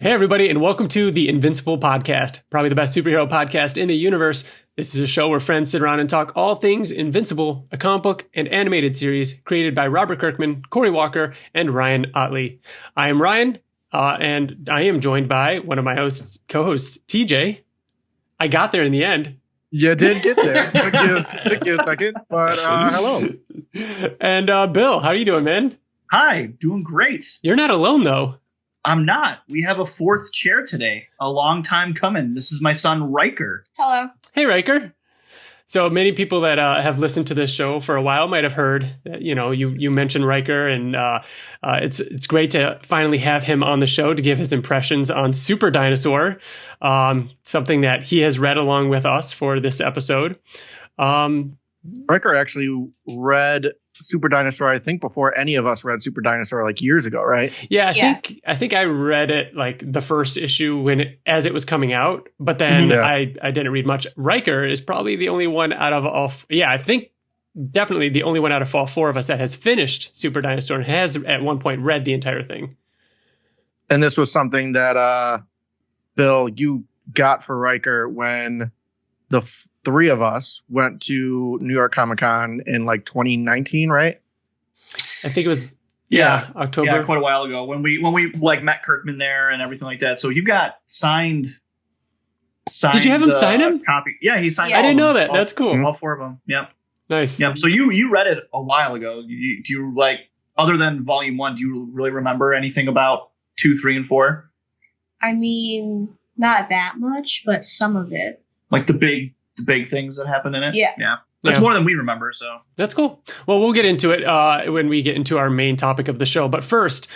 Hey, everybody, and welcome to the Invincible podcast, probably the best superhero podcast in the universe. This is a show where friends sit around and talk all things Invincible, a comic book and animated series created by Robert Kirkman, Corey Walker, and Ryan Ottley. I am Ryan, and I am joined by one of my co-hosts, TJ. I got there in the end. You did get there. Took you a second, but hello. And Bill, how are you doing, man? Hi, doing great. You're not alone, though. I'm not. We have a fourth chair today. A long time coming. This is my son, Riker. Hello. Hey, Riker. So many people that have listened to this show for a while might have heard that, you mentioned Riker, and it's great to finally have him on the show to give his impressions on Super Dinosaur, something that he has read along with us for this episode. Riker actually read Super Dinosaur, I think, before any of us read Super Dinosaur like years ago, right? Yeah, I think I read it like the first issue as it was coming out, but then I didn't read much. Riker is probably the only one out of all. I think definitely the only one out of all four of us that has finished Super Dinosaur and has at one point read the entire thing. And this was something that Bill, you got for Riker when the three of us went to New York Comic Con in like 2019, right? I think it was October. Yeah, quite a while ago when we like met Kirkman there and everything like that. So you got signed. Did you have him sign him? Copy. Yeah, he signed. I didn't know that. That's cool. All four of them. Yep. Nice. Yep. So you read it a while ago. Do you like, other than Volume 1? Do you really remember anything about 2, 3, and 4? I mean, not that much, but some of it. Like the big things that happen in it? Yeah. That's more than we remember, so. That's cool. Well, we'll get into it when we get into our main topic of the show. But first,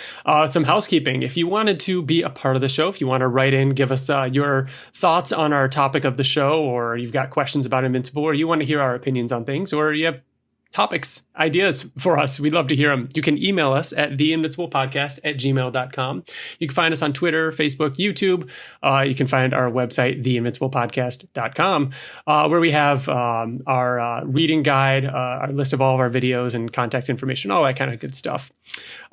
some housekeeping. If you wanted to be a part of the show, if you want to write in, give us your thoughts on our topic of the show, or you've got questions about Invincible, or you want to hear our opinions on things, or you have topics, ideas for us, we'd love to hear them. You can email us at theinvinciblepodcast@gmail.com. You can find us on Twitter, Facebook, YouTube. You can find our website, theinvinciblepodcast.com, where we have our reading guide, our list of all of our videos and contact information, all that kind of good stuff.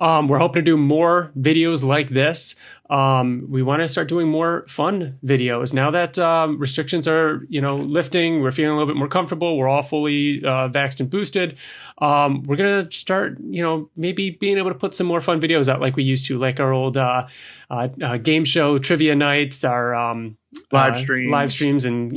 We're hoping to do more videos like this. We want to start doing more fun videos now that restrictions are, lifting. We're feeling a little bit more comfortable. We're all fully vaxxed and boosted. We're going to start, maybe being able to put some more fun videos out like we used to, like our old game show trivia nights, our live streams and,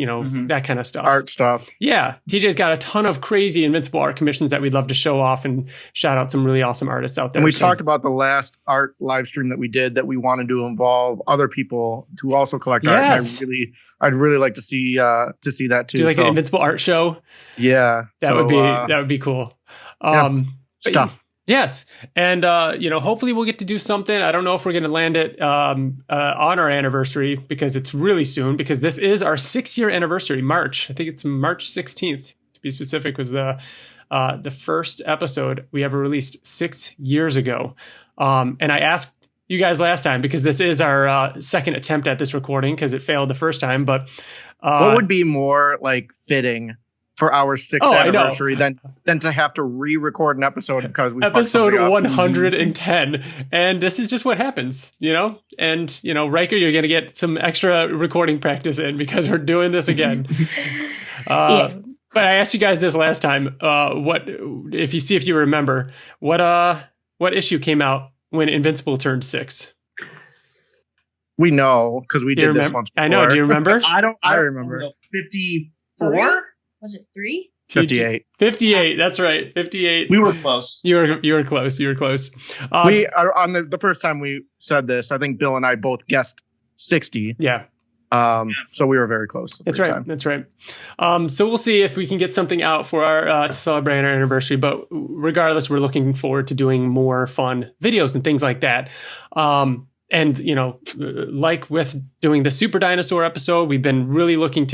that kind of stuff. Art stuff. Yeah. TJ's got a ton of crazy Invincible art commissions that we'd love to show off and shout out some really awesome artists out there. And we talked about the last art live stream that we did that we wanted to involve other people to also collect art. Yes. And I'd really like to see that too. Do you like an Invincible art show? Yeah. That would be cool. Stuff. Yes. And, hopefully we'll get to do something. I don't know if we're going to land it on our anniversary because it's really soon, because this is our 6-year anniversary, March. I think it's March 16th, to be specific, was the first episode we ever released 6 years ago. And I asked you guys last time, because this is our second attempt at this recording because it failed the first time. But what would be more like fitting for our 6th anniversary than to have to re-record an episode because we episode 110, and this is just what happens, And Riker, you're gonna get some extra recording practice in because we're doing this again. But I asked you guys this last time. If you remember, what issue came out when Invincible turned 6? We know because we did this once before. I know. Do you remember? I remember. 54. Was it 3? 58. 58. That's right. 58. We were close. You were close. You were close. We are on the first time we said this. I think Bill and I both guessed 60. Yeah. So we were very close. That's right. That's right. So we'll see if we can get something out for our to celebrate our anniversary. But regardless, we're looking forward to doing more fun videos and things like that. And, like with doing the Super Dinosaur episode, we've been really looking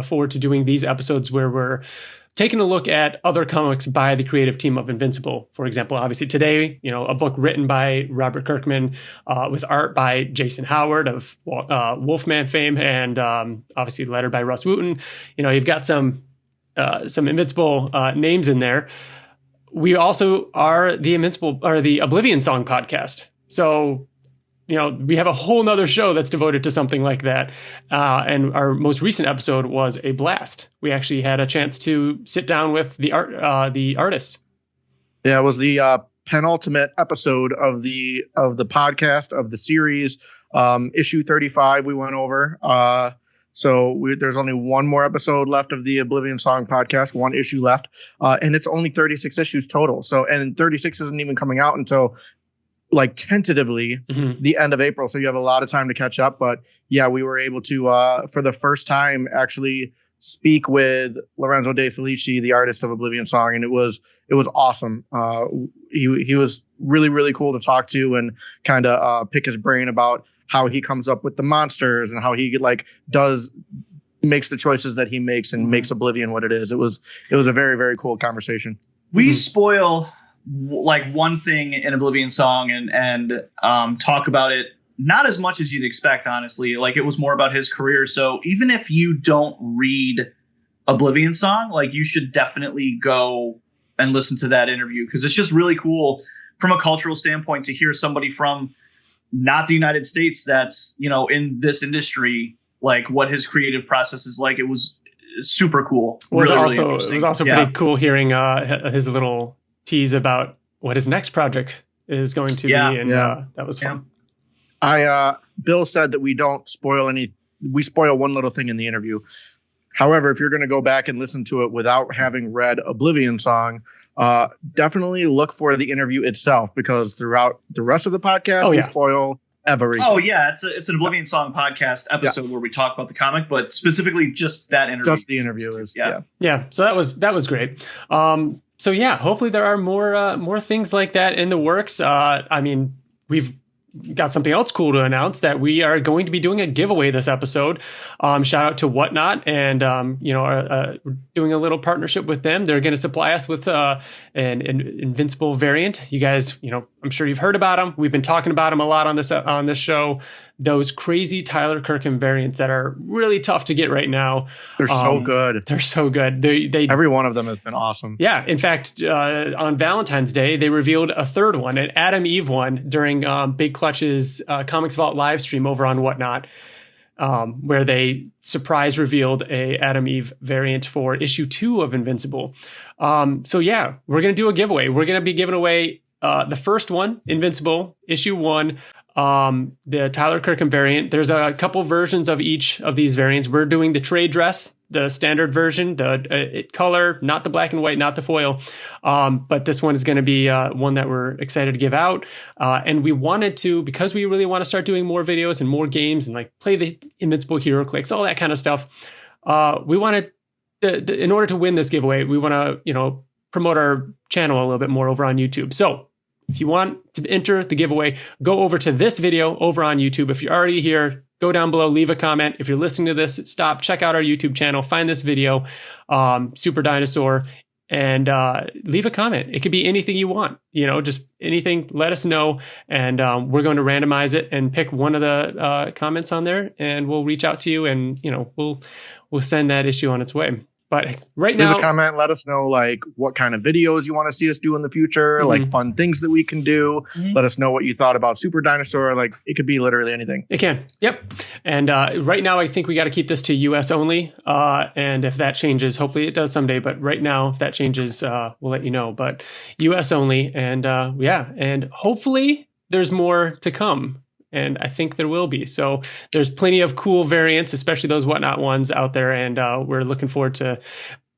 forward to doing these episodes where we're taking a look at other comics by the creative team of Invincible. For example, obviously today, a book written by Robert Kirkman with art by Jason Howard of Wolfman fame, and obviously lettered by Russ Wooten. You've got some Invincible names in there. We also are the Oblivion Song podcast. So we have a whole nother show that's devoted to something like that. And our most recent episode was a blast. We actually had a chance to sit down with the artist. Yeah, it was the penultimate episode of the podcast of the series, issue 35. We went over. There's only one more episode left of the Oblivion Song podcast, one issue left, and it's only 36 issues total. And 36 isn't even coming out until like tentatively the end of April. So you have a lot of time to catch up. But yeah, we were able to, for the first time, actually speak with Lorenzo De Felici, the artist of Oblivion Song. And it was awesome. He was really, really cool to talk to and kind of pick his brain about how he comes up with the monsters and how he makes the choices that he makes and makes Oblivion what it is. It was a very, very cool conversation. We spoil like one thing in Oblivion Song and talk about it not as much as you'd expect, honestly. Like, it was more about his career. So even if you don't read Oblivion Song, like, you should definitely go and listen to that interview, because it's just really cool from a cultural standpoint to hear somebody from not the United States that's, in this industry, like what his creative process is like. It was super cool. It was Really also pretty cool hearing his little tease about what his next project is going to be. And that was fun. Bill said that we don't spoil we spoil one little thing in the interview. However, if you're going to go back and listen to it without having read Oblivion Song, definitely look for the interview itself, because throughout the rest of the podcast, we spoil everything. Oh yeah, it's an Oblivion Song podcast episode where we talk about the comic, but specifically just that interview. Just the interview is So that was great. So yeah, hopefully there are more things like that in the works. I mean, we've got something else cool to announce, that we are going to be doing a giveaway this episode. Shout out to Whatnot, and doing a little partnership with them. They're going to supply us with an Invincible variant. You guys, I'm sure you've heard about them. We've been talking about them a lot on this show. Those crazy Tyler Kirkham variants that are really tough to get right now. They're so good. They're so good. They every one of them has been awesome. Yeah. In fact, on Valentine's Day, they revealed a third one, an Adam Eve one, during Big Clutch's Comics Vault live stream over on Whatnot, where they surprise revealed a Adam Eve variant for issue 2 of Invincible. So yeah, we're going to do a giveaway. We're going to be giving away the first one, Invincible, issue 1. The Tyler Kirkham variant. There's a couple versions of each of these variants. We're doing the trade dress, the standard version, the color, not the black and white, not the foil. But this one is going to be one that we're excited to give out. And we wanted to, because we really want to start doing more videos and more games and like play the Invincible Hero Clicks, all that kind of stuff. We wanted, in order to win this giveaway, we want to, promote our channel a little bit more over on YouTube. So if you want to enter the giveaway, go over to this video over on YouTube. If you're already here, go down below, leave a comment. If you're listening to this, stop, check out our YouTube channel, find this video, Super Dinosaur, and leave a comment. It could be anything you want, just anything. Let us know, and we're going to randomize it and pick one of the comments on there, and we'll reach out to you, and we'll send that issue on its way. But right now, leave a comment. Let us know like what kind of videos you want to see us do in the future, like fun things that we can do. Let us know what you thought about Super Dinosaur. Like, it could be literally anything. It can. Yep. And right now, I think we got to keep this to US only. And if that changes, hopefully it does someday. But right now, if that changes, we'll let you know. But US only. And and hopefully there's more to come. And I think there will be. So there's plenty of cool variants, especially those Whatnot ones out there. And we're looking forward to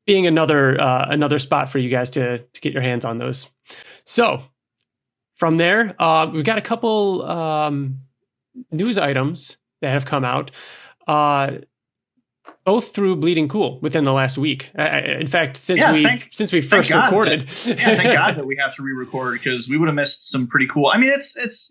being another spot for you guys to get your hands on those. So from there, we've got a couple news items that have come out, both through Bleeding Cool within the last week. In fact, since we first recorded. Thank God that we have to re-record, because we would have missed some pretty cool. I mean, it's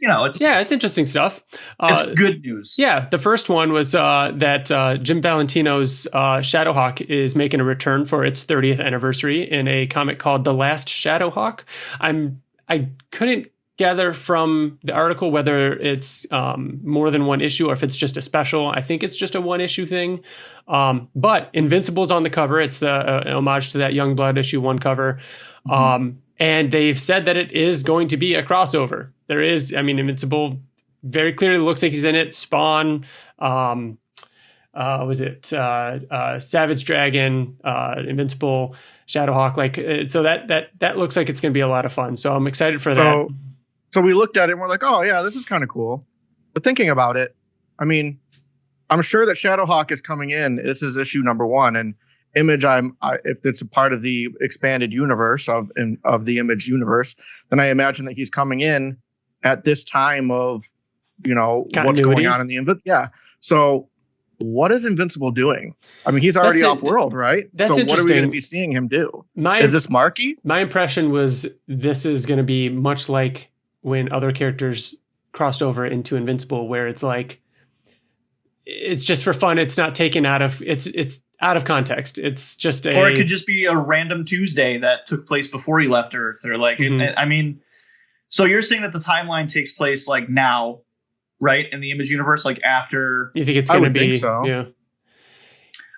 interesting stuff. It's good news. Yeah, the first one was that Jim Valentino's Shadowhawk is making a return for its 30th anniversary in a comic called The Last Shadowhawk. I couldn't gather from the article whether it's more than one issue or if it's just a special. I think it's just a one issue thing. But Invincible's on the cover. It's the homage to that Youngblood issue 1 cover. And they've said that it is going to be a crossover. Invincible very clearly looks like he's in it. Spawn, was it Savage Dragon, Invincible, Shadowhawk, like so that looks like it's going to be a lot of fun. So I'm excited for that. So we looked at it and we're like, oh yeah, this is kind of cool. But thinking about it, I mean, I'm sure that Shadowhawk is coming in. This is issue number 1, and Image. If it's a part of the expanded universe of the Image universe, then I imagine that he's coming in at this time of, what's going on in the yeah. So what is Invincible doing? I mean, he's already off world, right? That's so interesting. What are we going to be seeing him do? Is this Marky? My impression was this is going to be much like when other characters crossed over into Invincible, where it's like, it's just for fun. It's not taken out of, it's out of context. It's just or it could just be a random Tuesday that took place before he left Earth, or like, I mean, so you're saying that the timeline takes place like now, right? In the Image universe, like after. You think it's going to be? Think so. Yeah.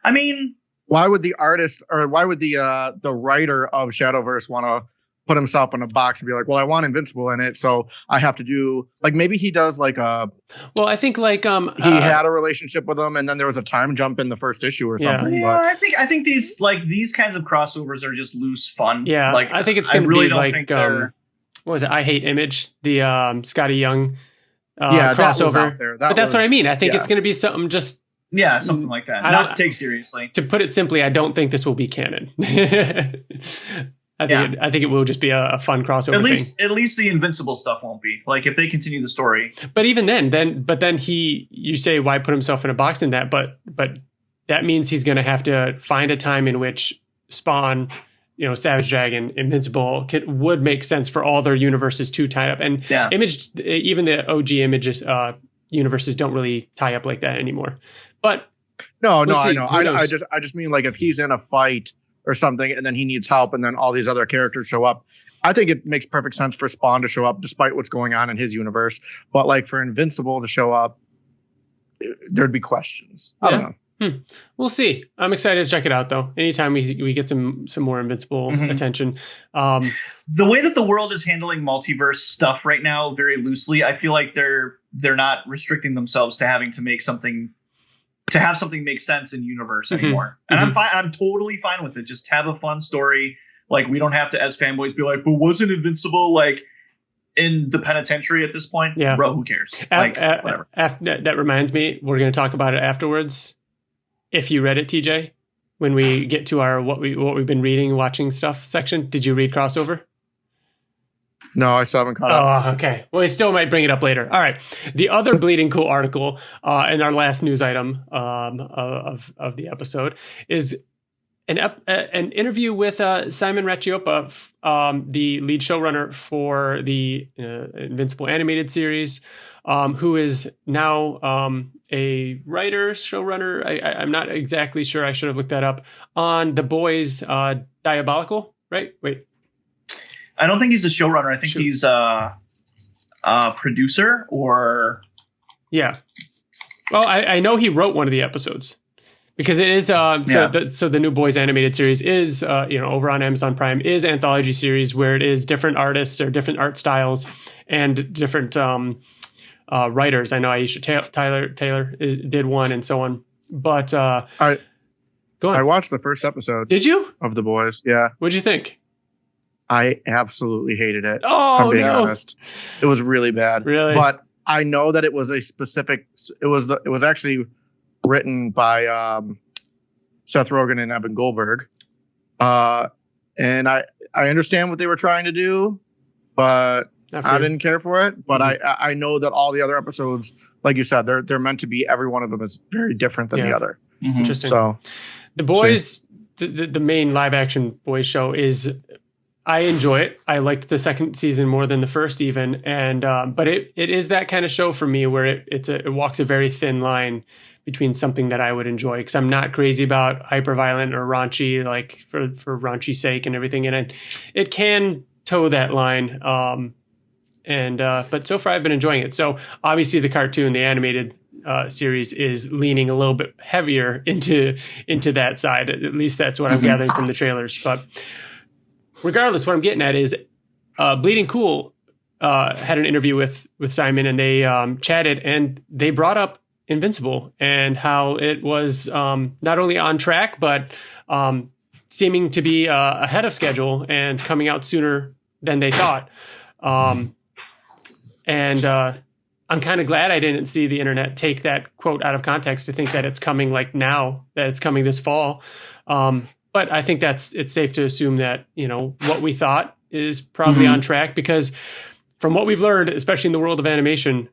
I mean, why would the artist, or why would the writer of Shadowverse want to put himself in a box and be like, well, I want Invincible in it, so I have to do, like, maybe he does like a. Well, I think like he had a relationship with him, and then there was a time jump in the first issue or something. Yeah, I think these kinds of crossovers are just loose fun. Yeah, like I think it's going to be like what was it? I Hate Image, the Scotty Young crossover. That was out there. But that's what I mean. I think it's going to be something just. Yeah, something like that. Not to take seriously. To put it simply, I don't think this will be canon. I think it will just be a fun crossover. At least the Invincible stuff won't be. Like if they continue the story. But even then you say why put himself in a box in that? But that means he's going to have to find a time in which Spawn, Savage Dragon, Invincible would make sense for all their universes to tie up. And Image, even the OG Image universes don't really tie up like that anymore. But no, I know. I just mean like if he's in a fight or something, and then he needs help, and then all these other characters show up. I think it makes perfect sense for Spawn to show up despite what's going on in his universe. But like for Invincible to show up, there'd be questions. I don't know. We'll see. I'm excited to check it out, though. Anytime we get some more Invincible attention. The way that the world is handling multiverse stuff right now, very loosely, I feel like they're not restricting themselves to having to make something. To have something make sense in universe anymore. And I'm fine. I'm totally fine with it. Just have a fun story. Like we don't have to, as fanboys, be like, but wasn't Invincible like in the penitentiary at this point? Yeah. Bro, who cares? Whatever. That reminds me, we're going to talk about it afterwards. If you read it, TJ, when we get to our what we've been reading, watching stuff section, did you read Crossover? No, I still haven't caught up. Oh, okay. Well, we still might bring it up later. All right. The other Bleeding Cool article in our last news item of the episode is an interview with Simon Ratchiopa, the lead showrunner for the Invincible animated series, who is now a writer, showrunner. I'm not exactly sure. I should have looked that up. On The Boys Diabolical, right? Wait. I don't think he's a showrunner. I think he's a producer or. Yeah. Well, I know he wrote one of the episodes because it is. So the New Boys animated series is, over on Amazon Prime, is anthology series where it is different artists or different art styles and different writers. I know Aisha Taylor did one and so on. But go on. I watched the first episode. Did you? Of The Boys. Yeah. What'd you think? I absolutely hated it. Oh, if I'm being honest. It was really bad. Really? But I know that it was a specific. It was actually written by Seth Rogen and Evan Goldberg. And I understand what they were trying to do, but I didn't care for it. But I know that all the other episodes, like you said, they're meant to be. Every one of them is very different than the other. Interesting. So The Boys, the main live action Boys show is. I enjoy it. I liked the second season more than the first even. And, but it is that kind of show for me where it walks a very thin line between something that I would enjoy. Cause I'm not crazy about hyperviolent or raunchy, like for raunchy's sake and everything. And it can toe that line. But so far I've been enjoying it. So obviously the cartoon, the animated series is leaning a little bit heavier into that side. At least that's what I'm gathering from the trailers. But regardless, what I'm getting at is Bleeding Cool had an interview with Simon, and they chatted, and they brought up Invincible and how it was not only on track, but seeming to be ahead of schedule and coming out sooner than they thought. And I'm kind of glad I didn't see the internet take that quote out of context to think that it's coming like now, that it's coming this fall. But I think it's safe to assume that, what we thought is probably on track, because from what we've learned, especially in the world of animation,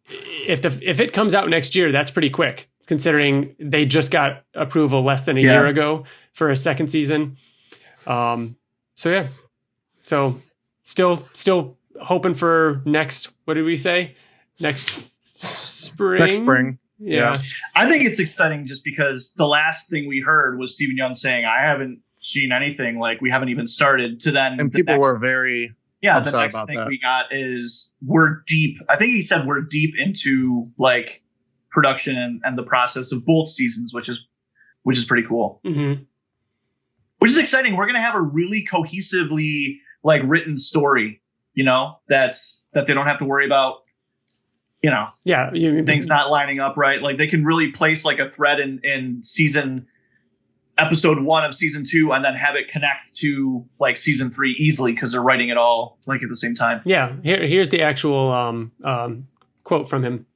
if it comes out next year, that's pretty quick, considering they just got approval less than a year ago for a second season. So still hoping for next, what did we say? Next spring. Yeah. I think it's exciting just because the last thing we heard was Stephen Young saying, I haven't seen anything, like we haven't even started, to then. And people were very upset the next about thing that. we got is we're deep. I think he said we're deep into like production and the process of both seasons, which is pretty cool. Mm-hmm. Which is exciting. We're going to have a really cohesively like written story, that they don't have to worry about, things not lining up right. Like they can really place like a thread in episode 1 of season 2 and then have it connect to like season 3 easily because they're writing it all like at the same time. Yeah. Here's the actual quote from him.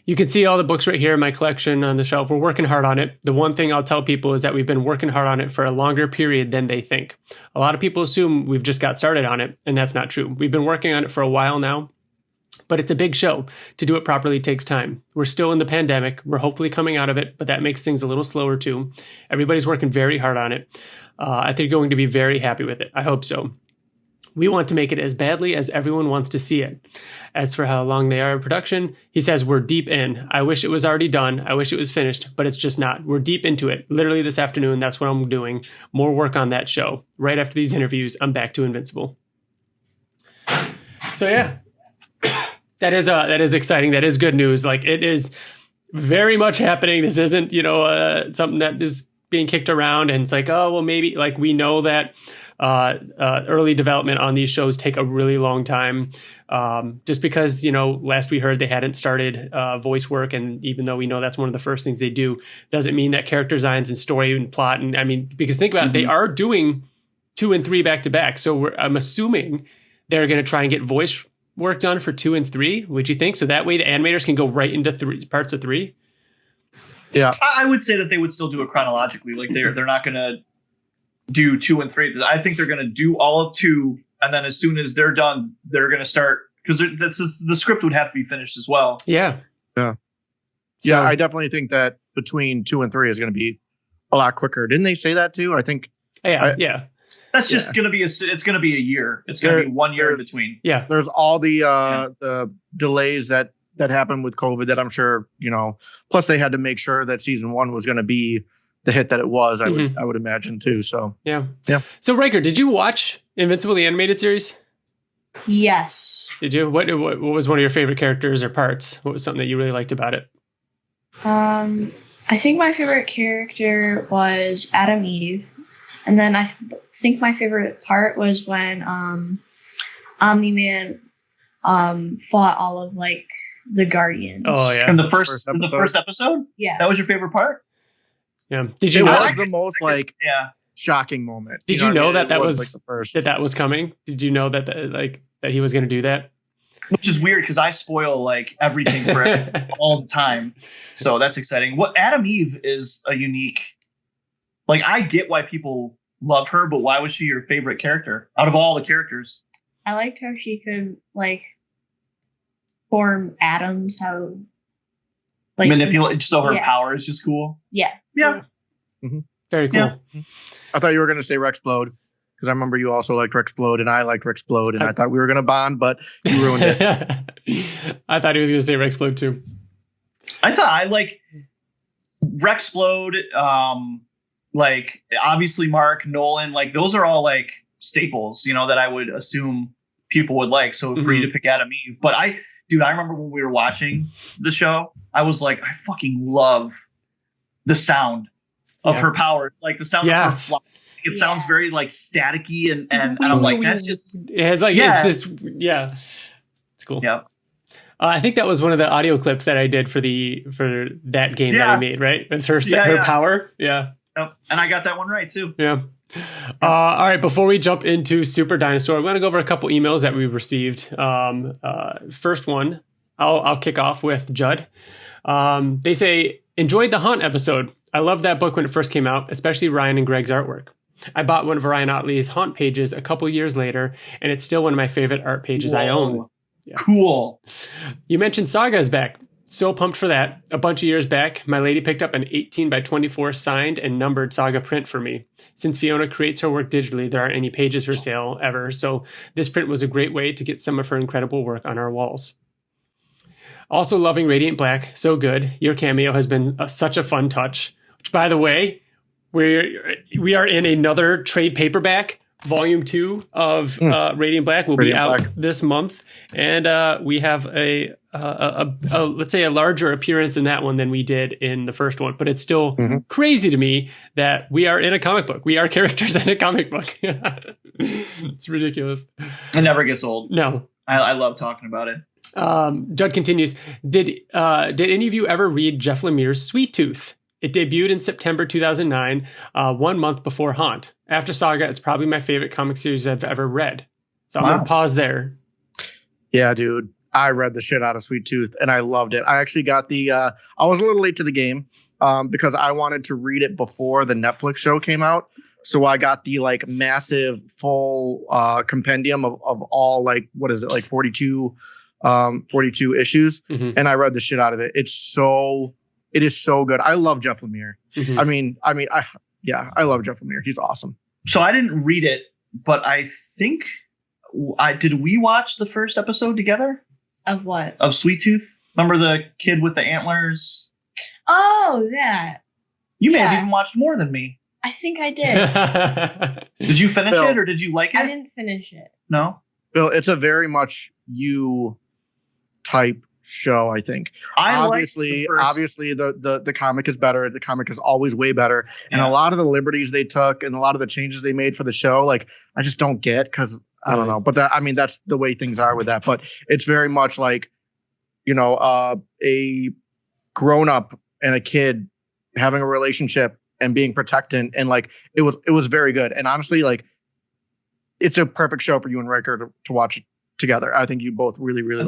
You can see all the books right here in my collection on the shelf. We're working hard on it. The one thing I'll tell people is that we've been working hard on it for a longer period than they think. A lot of people assume we've just got started on it, and that's not true. We've been working on it for a while now, but it's a big show. To do it properly takes time. We're still in the pandemic. We're hopefully coming out of it, but that makes things a little slower too. Everybody's working very hard on it. I think you're going to be very happy with it. I hope so. We want to make it as badly as everyone wants to see it. As for how long they are in production, he says we're deep in. I wish it was already done. I wish it was finished, but it's just not. We're deep into it. Literally this afternoon, that's what I'm doing. More work on that show. Right after these interviews, I'm back to Invincible. So yeah, that is exciting. That is good news. Like it is very much happening. This isn't, something that is being kicked around and it's like, oh, well, maybe, like we know that early development on these shows take a really long time, just because last we heard they hadn't started voice work, and even though we know that's one of the first things they do, doesn't mean that character designs and story and plot, and I mean, because think about it, they are doing 2 and 3 back to back, so I'm assuming they're going to try and get voice work done for 2 and 3. Would you think so? That way the animators can go right into parts of 3. Yeah, I would say that they would still do it chronologically. Like they're not going to do 2 and 3. I think they're going to do all of 2, and then as soon as they're done, they're going to start, because the script would have to be finished as well. Yeah. So, I definitely think that between 2 and 3 is going to be a lot quicker. Didn't they say that too? I think. Yeah. That's just going to be it's going to be a year. It's going to be 1 year in between. Yeah. There's all the delays that happened with COVID that I'm sure, plus they had to make sure that season 1 was going to be the hit that it was, I would imagine too. So yeah. So Riker, did you watch Invincible, the animated series? Yes. Did you? What was one of your favorite characters or parts? What was something that you really liked about it? I think my favorite character was Adam Eve, and then I think my favorite part was when Omni-Man fought all of like the Guardians. Oh yeah. In the first episode? Yeah. That was your favorite part? Yeah. Did you it know was the most shocking moment? Did you know that was like the first. that was coming? Did you know that that he was going to do that? Which is weird because I spoil like everything for it all the time. So that's exciting. What Adam Eve is a unique, like I get why people love her, but why was she your favorite character out of all the characters? I liked how she could like form atoms, how like manipulate, so her power is just cool. Yeah. Mm-hmm. Very cool. Yeah. I thought you were going to say Rexplode, because I remember you also liked Rexplode and I liked Rexplode, and I thought we were going to bond, but you ruined it. I thought he was going to say Rexplode too. I thought I like Rexplode, like obviously Mark, Nolan, like those are all like staples, that I would assume people would like. So free to pick Adam Eve. But I remember when we were watching the show, I was like, I fucking love the sound of her power. It's like the sound of her flying It sounds very like staticky, and I'm like, that's just it has like it's this it's cool. Yeah. I think that was one of the audio clips that I did for that game that I made, right? It's her power. Yeah. Yep. And I got that one right too. Yeah. All right. Before we jump into Super Dinosaur, I'm going to go over a couple emails that we've received. First one, I'll kick off with Judd. They say, enjoyed the Haunt episode. I loved that book when it first came out, especially Ryan and Greg's artwork. I bought one of Ryan Ottley's Haunt pages a couple years later, and it's still one of my favorite art pages I own. Yeah. Cool. You mentioned Saga is back. So pumped for that. A bunch of years back, my lady picked up an 18 by 24 signed and numbered Saga print for me. Since Fiona creates her work digitally, there aren't any pages for sale ever, so this print was a great way to get some of her incredible work on our walls. Also loving Radiant Black. So good. Your cameo has been such a fun touch. Which, by the way, we are in another trade paperback. Volume 2 of Radiant Black will be out this month, and we have a let's say a larger appearance in that one than we did in the first one. But it's still crazy to me that we are in a comic book. We are characters in a comic book. It's ridiculous. It never gets old. No, I love talking about it. Judd continues. Did any of you ever read Jeff Lemire's Sweet Tooth? It debuted in September 2009, 1 month before Haunt. After Saga, it's probably my favorite comic series I've ever read. So I'm going to pause there. Yeah, dude. I read the shit out of Sweet Tooth, and I loved it. I actually got I was a little late to the game because I wanted to read it before the Netflix show came out. So I got the like massive full compendium of all like, what is it, like 42 issues. And I read the shit out of it. It is so good. I love Jeff Lemire. I mean, I love Jeff Lemire. He's awesome. So I didn't read it, but I think did we watch the first episode together? Of what? Of Sweet Tooth. Remember the kid with the antlers? Oh, that. You may have even watched more than me. I think I did. Did you finish it or did you like it? I didn't finish it. No? Bill, it's a very much you type show, I think. Obviously the comic is better. The comic is always way better. And a lot of the liberties they took and a lot of the changes they made for the show, like I just don't get because I don't know. But that's the way things are with that. But it's very much like, a grown up and a kid having a relationship and being protectant. And like it was very good. And honestly, like it's a perfect show for you and Riker to watch together. I think you both really, really I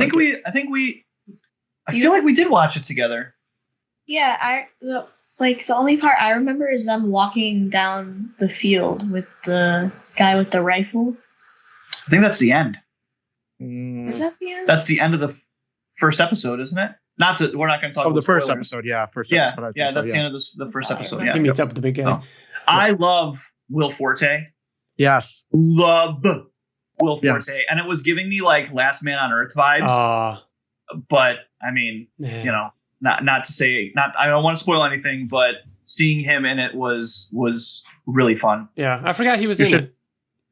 feel like we did watch it together. Yeah, the only part I remember is them walking down the field with the guy with the rifle. I think that's the end. Is that the end? That's the end of the first episode, isn't it? We're not going to talk about the first spoilers. episode. Yeah, episode. That's the end of the first episode. Yeah, he meets up with the big guy. Oh. I love Will Forte. Yes, love Will Forte, and it was giving me like Last Man on Earth vibes. But I mean, not to say, I don't want to spoil anything, but seeing him in it was really fun. Yeah, I forgot he was in it.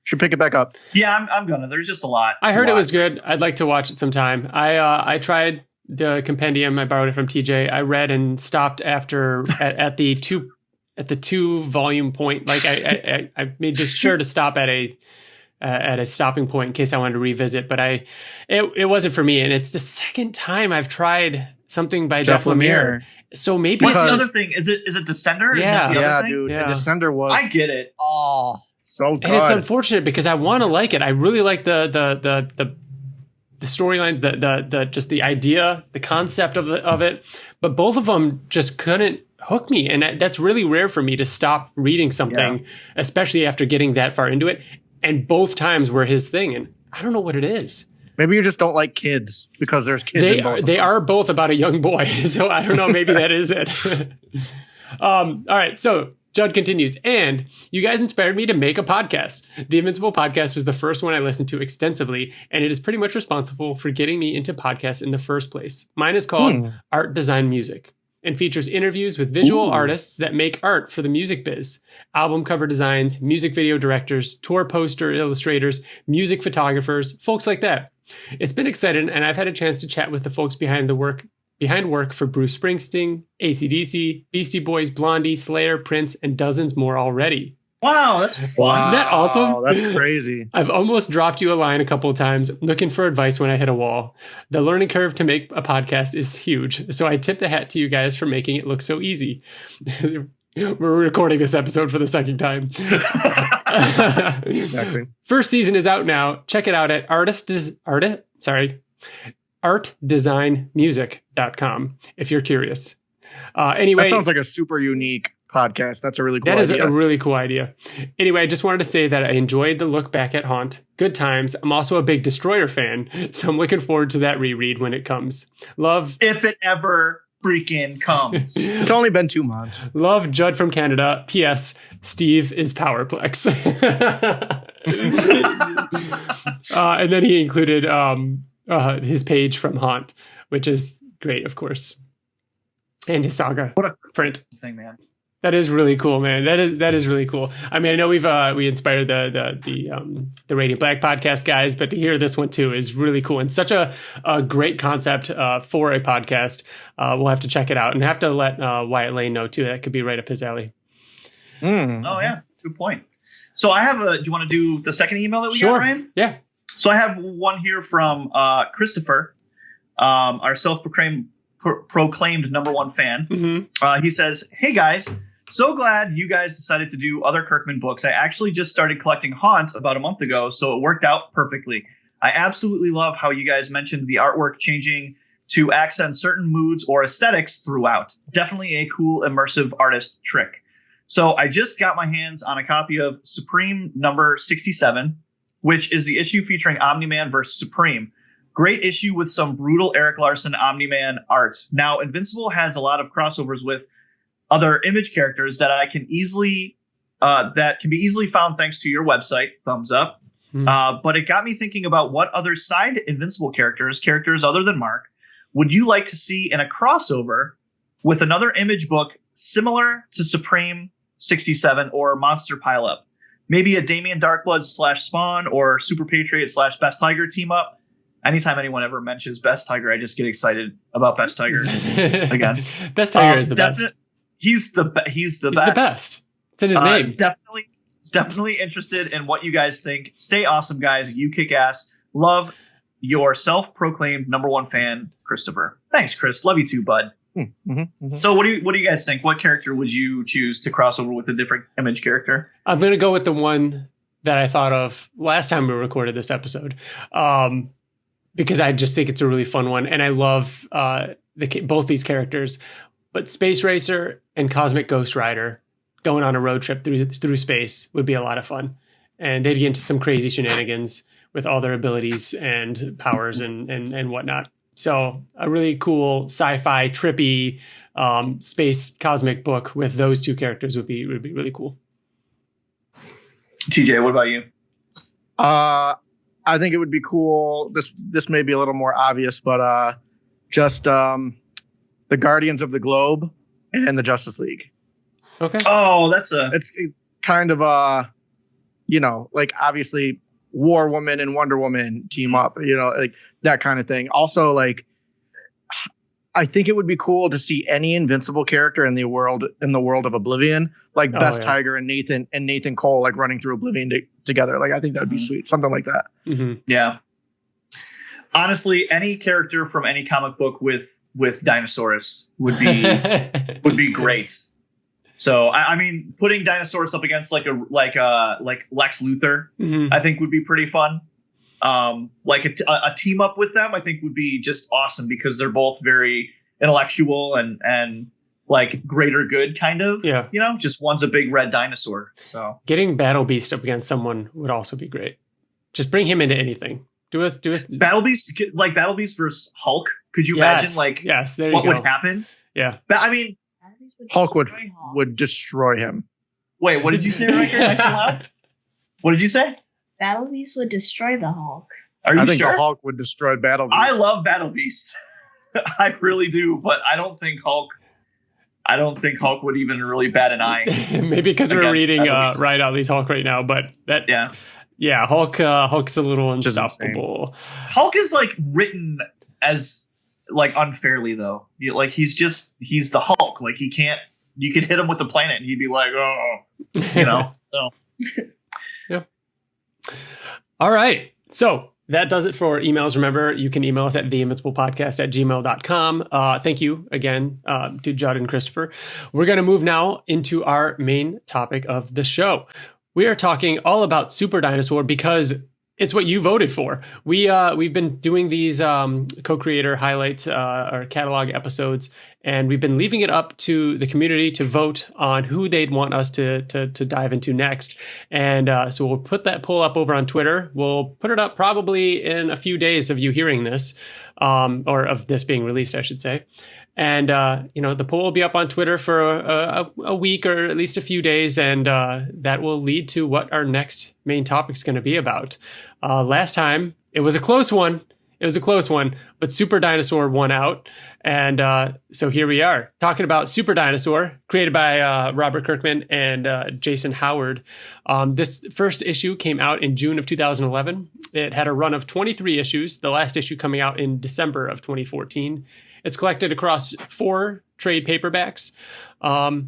Should pick it back up. Yeah, I'm gonna. There's just a lot. I heard it was good. I'd like to watch it sometime. I tried the compendium. I borrowed it from TJ. I read and stopped after at the 2 volume point. Like I made sure to stop at a stopping point in case I wanted to revisit, but it wasn't for me. And it's the second time I've tried something by Jeff Lemire. So maybe what's the other thing? Is it Descender? Yeah, dude. Yeah. Descender was. I get it. Oh, so good. And it's unfortunate because I want to like it. I really like the storyline, the just the idea, the concept of it. But both of them just couldn't hook me, and that's really rare for me to stop reading something, especially after getting that far into it. And both times were his thing, and I don't know what it is. Maybe you just don't like kids because there's kids in both. They are both about a young boy, so I don't know. Maybe that is it. All right, so Judd continues, and you guys inspired me to make a podcast. The Invincible podcast was the first one I listened to extensively, and it is pretty much responsible for getting me into podcasts in the first place. Mine is called Art Design Music and features interviews with visual artists that make art for the music biz, album cover designs, music video directors, tour poster illustrators, music photographers, folks like that. It's been exciting, and I've had a chance to chat with the folks behind work for Bruce Springsteen, AC/DC, Beastie Boys, Blondie, Slayer, Prince, and dozens more already. Wow, that's fun. Wow, Isn't that awesome? That's crazy. I've almost dropped you a line a couple of times looking for advice when I hit a wall. The learning curve to make a podcast is huge, so I tip the hat to you guys for making it look so easy. We're recording this episode for the second time. Exactly. First season is out now. Check it out at artdesignmusic.com if you're curious. Anyway, That sounds like a super unique podcast. That's a really cool that is idea. a really cool idea. Anyway, I just wanted to say that I enjoyed the look back at Haunt. Good times. I'm also a big Destroyer fan, so I'm looking forward to that reread when it comes. Love. If it ever freaking comes. It's only been 2 months. Love Judd from Canada. P.S. Steve is Powerplex. And then he included his page from Haunt, which is great, of course. And his saga. What a print thing, man. That is really cool, man. That is really cool. I mean, I know we inspired the Radiant Black podcast guys, but to hear this one too is really cool and such a great concept for a podcast. We'll have to check it out and have to let Wyatt Layne know too. That could be right up his alley. Oh yeah, good point. So I have do you want to do the second email that we got, Ryan? Yeah. So I have one here from Christopher, our self-proclaimed number one fan. Mm-hmm. He says, "Hey guys, so glad you guys decided to do other Kirkman books. I actually just started collecting Haunt about a month ago, so it worked out perfectly. I absolutely love how you guys mentioned the artwork changing to accent certain moods or aesthetics throughout. Definitely a cool immersive artist trick. So I just got my hands on a copy of Supreme number 67, which is the issue featuring Omni-Man versus Supreme. Great issue with some brutal Eric Larson Omni-Man art. Now, Invincible has a lot of crossovers with other Image characters that I can easily that can be easily found thanks to your website. Thumbs up. But it got me thinking about what other side Invincible characters other than Mark, would you like to see in a crossover with another Image book similar to Supreme 67 or Monster Pileup? Maybe a Damien Darkblood / Spawn or Super Patriot / Best Tiger team up. Anytime anyone ever mentions Best Tiger, I just get excited about Best Tiger again. Best Tiger is the best. He's the best. He's the best. It's in his name. Definitely interested in what you guys think. Stay awesome, guys. You kick ass. Love your self-proclaimed number one fan, Christopher. Thanks, Chris. Love you too, bud. So what do you guys think? What character would you choose to cross over with a different Image character? I'm going to go with the one that I thought of last time we recorded this episode. Because I just think it's a really fun one. And I love both these characters. But Space Racer and Cosmic Ghost Rider going on a road trip through space would be a lot of fun. And they'd get into some crazy shenanigans with all their abilities and powers and whatnot. So a really cool sci-fi, trippy space cosmic book with those two characters would be really cool. TJ, what about you? I think it would be cool. This may be a little more obvious, but just the Guardians of the Globe and the Justice League. Okay. Oh, it's kind of like obviously War Woman and Wonder Woman team up, like that kind of thing. Also, like I think it would be cool to see any Invincible character in the world of Oblivion, like Best Tiger and Nathan Cole, like running through Oblivion together. Like I think that would be sweet, something like that. Mm-hmm. Yeah. Honestly, any character from any comic book with Dinosaurs would be great. So I mean, putting Dinosaurs up against like Lex Luthor, I think would be pretty fun. Like a team up with them, I think would be just awesome because they're both very intellectual and like greater good kind of. Yeah. Just one's a big red dinosaur. So getting Battle Beast up against someone would also be great. Just bring him into anything. Do us Battle Beast, like Battle Beast versus Hulk. Could you imagine what would happen? Yeah. I mean, Hulk would destroy him. Wait, what did you say, Riker? Nice and loud? What did you say? Battle Beast would destroy the Hulk. Are you I think sure? the Hulk would destroy Battle Beast. I love Battle Beast. I really do, but I don't think Hulk would even really bat an eye. Maybe because we're reading Ryan Otley's Hulk right now, but Hulk's a little unstoppable. Hulk is like written as like unfairly though. Like he's the Hulk. Like he can't you could hit him with the planet and he'd be like, oh, you know. So yeah. All right. So that does it for emails. Remember, you can email us at theinvinciblepodcast@gmail.com. Thank you again to Judd and Christopher. We're going to move now into our main topic of the show. We are talking all about Super Dinosaur because it's what you voted for. We've been doing these co-creator highlights or catalog episodes, and we've been leaving it up to the community to vote on who they'd want us to dive into next. And so we'll put that poll up over on Twitter. We'll put it up probably in a few days of you hearing this, or of this being released, I should say. And, the poll will be up on Twitter for a week or at least a few days. And that will lead to what our next main topic is going to be about. Last time, it was a close one. But Super Dinosaur won out. And so here we are talking about Super Dinosaur, created by Robert Kirkman and Jason Howard. This first issue came out in June of 2011. It had a run of 23 issues, the last issue coming out in December of 2014. It's collected across 4 trade paperbacks. I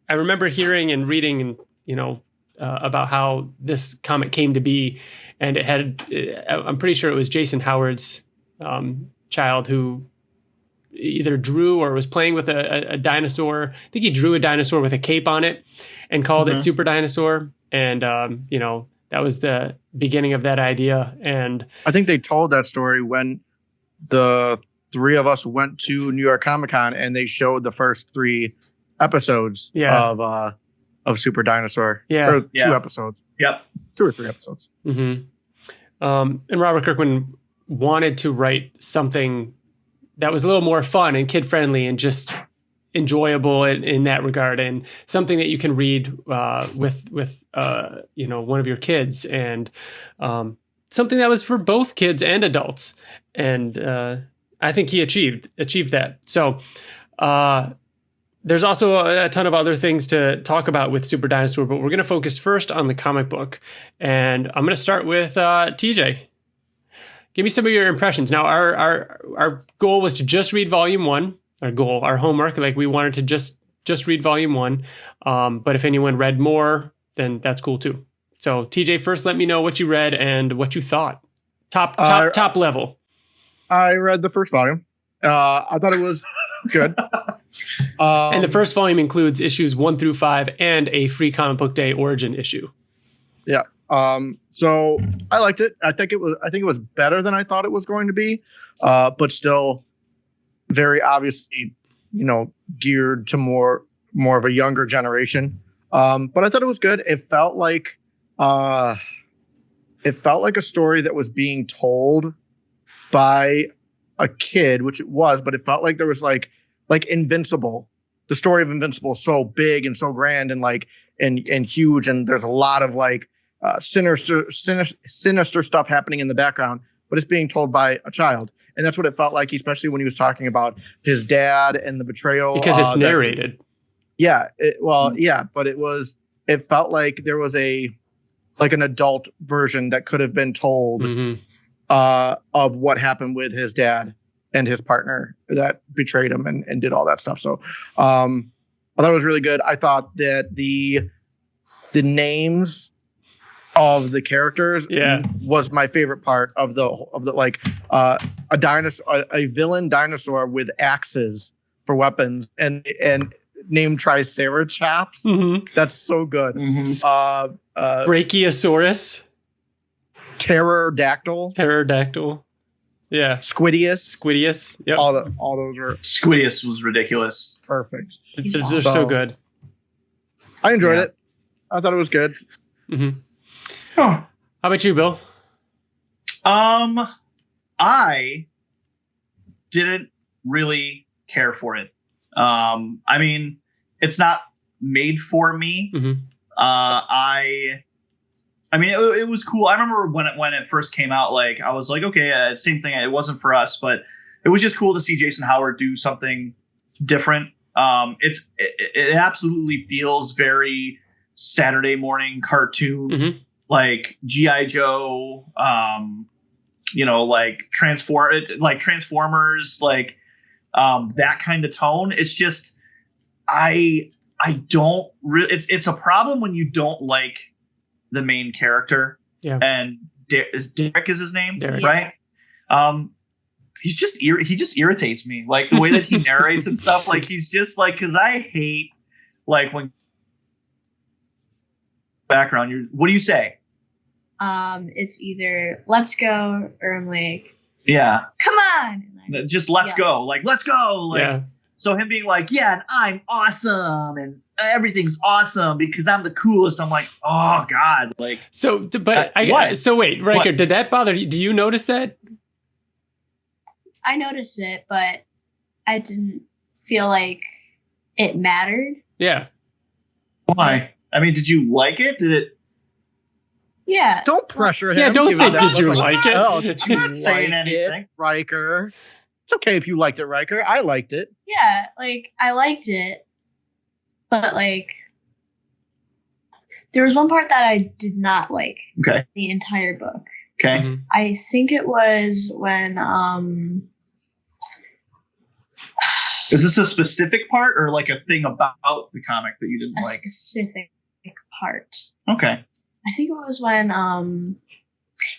remember hearing and reading, about how this comic came to be. And it had, I'm pretty sure it was Jason Howard's child who either drew or was playing with a dinosaur. I think he drew a dinosaur with a cape on it and called it Super Dinosaur. And, that was the beginning of that idea. And I think they told that story when the 3 of us went to New York Comic Con and they showed the first 3 episodes of Super Dinosaur. Yeah. Or 2 episodes. Yep. 2 or 3 episodes. Mm-hmm. And Robert Kirkman wanted to write something that was a little more fun and kid friendly and just enjoyable in that regard, and something that you can read with one of your kids, and something that was for both kids and adults. And I think he achieved that. So there's also a ton of other things to talk about with Super Dinosaur, but we're going to focus first on the comic book. And I'm going to start with TJ. Give me some of your impressions. Now, our goal was to just read volume 1. Our homework, like we wanted to just read volume 1. But if anyone read more, then that's cool too. So TJ, first let me know what you read and what you thought. Top level. I read the first volume. I thought it was good. And the first volume includes issues 1 through 5 and a free comic book day origin issue. Yeah. So I liked it. I think it was better than I thought it was going to be. But still very obviously, geared to more of a younger generation. But I thought it was good. It felt like a story that was being told by a kid, which it was, but it felt like there was like Invincible. The story of Invincible is so big and so grand and and huge, and there's a lot of sinister stuff happening in the background, but it's being told by a child. And that's what it felt like, especially when he was talking about his dad and the betrayal. Because it's narrated. But it felt like there was an adult version that could have been told of what happened with his dad and his partner that betrayed him and did all that stuff. So I thought it was really good. I thought that the names of the characters was my favorite part of the a dinosaur, a villain dinosaur with axes for weapons and named Triceratops. That's so good. Brachiosaurus, Pterodactyl. Yeah. Squidius. Yep. All those were. Squidius was ridiculous. Perfect. They're so good. I enjoyed it. I thought it was good. How about you, Bill? I didn't really care for it. I mean, it's not made for me. I mean, it was cool. I remember when it first came out, I was like, okay, same thing. It wasn't for us, but it was just cool to see Jason Howard do something different. It absolutely feels very Saturday morning cartoon, like G.I. Joe, Transformers, that kind of tone. It's just I don't really. It's a problem when you don't like the main character. Yeah. And Derek is his name, Derek. right? He just irritates me, like the way that he narrates and stuff. Like he's just like, because I hate like when background. What do you say? It's either let's go or I'm like, yeah, come on, and just let's go, like let's go, like. Yeah. So him being like, yeah, and I'm awesome, and everything's awesome because I'm the coolest. I'm like, oh god, like. So, but what? So wait, Riker, What? did that bother you? Do you notice that? I noticed it, but I didn't feel like it mattered. Yeah. Why? I mean, did you like it? Did it? Yeah. Don't pressure him. Yeah, don't Give say, him that did you look like it? Oh, did you I'm not saying like anything. it, Riker? It's okay if you liked it, Riker. I liked it. Yeah, like I liked it, but like there was one part that I did not like Okay. the entire book. Okay. Mhm. I think it was when Is this a specific part or like a thing about the comic that you didn't a like? specific part. Okay. I think it was when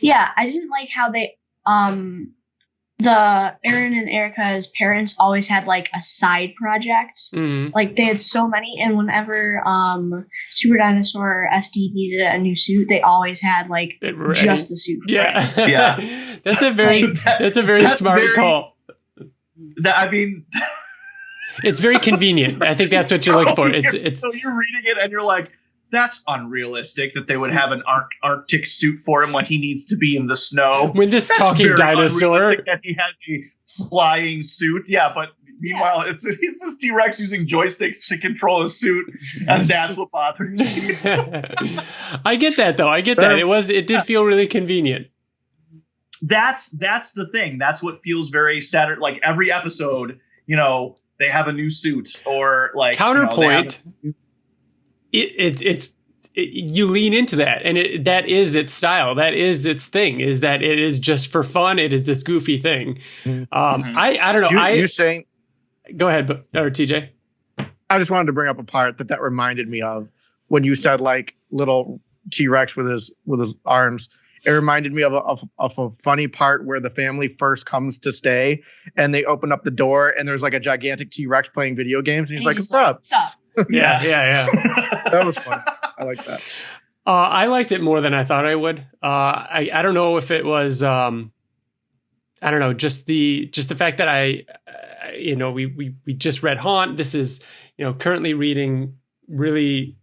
yeah, I didn't like how they the Aaron and Erica's parents always had like a side project. Mhm. Like they had so many, and whenever Super Dinosaur or SD needed a new suit, they always had like Right. just the suit. Yeah. Yeah. That's a very That's smart very- call. I mean, It's very convenient. I think that's what you look for. It's so you're reading it and you're like, that's unrealistic that they would have an Arctic suit for him when he needs to be in the snow. when this That's talking very dinosaur. unrealistic that he has a flying suit. Yeah, but meanwhile, it's this T-Rex using joysticks to control a suit, and that's what bothers you. I get that though. I get that. It did feel really convenient. That's the thing. That's what feels very Saturday. Like every episode, they have a new suit or like Counterpoint. You lean into that, and that is its style. That is its thing. Is that it is just for fun. It is this goofy thing. I don't know. You're saying. Go ahead, or TJ. I just wanted to bring up a part that reminded me of when you said like little T-Rex with his arms. It reminded me of a funny part where the family first comes to stay and they open up the door and there's like a gigantic T-Rex playing video games and he's like, "What's up?" What's up? Yeah. That was fun. I like that. I liked it more than I thought I would. I don't know if it was I don't know, just the fact that we just read Haunt. This is currently reading really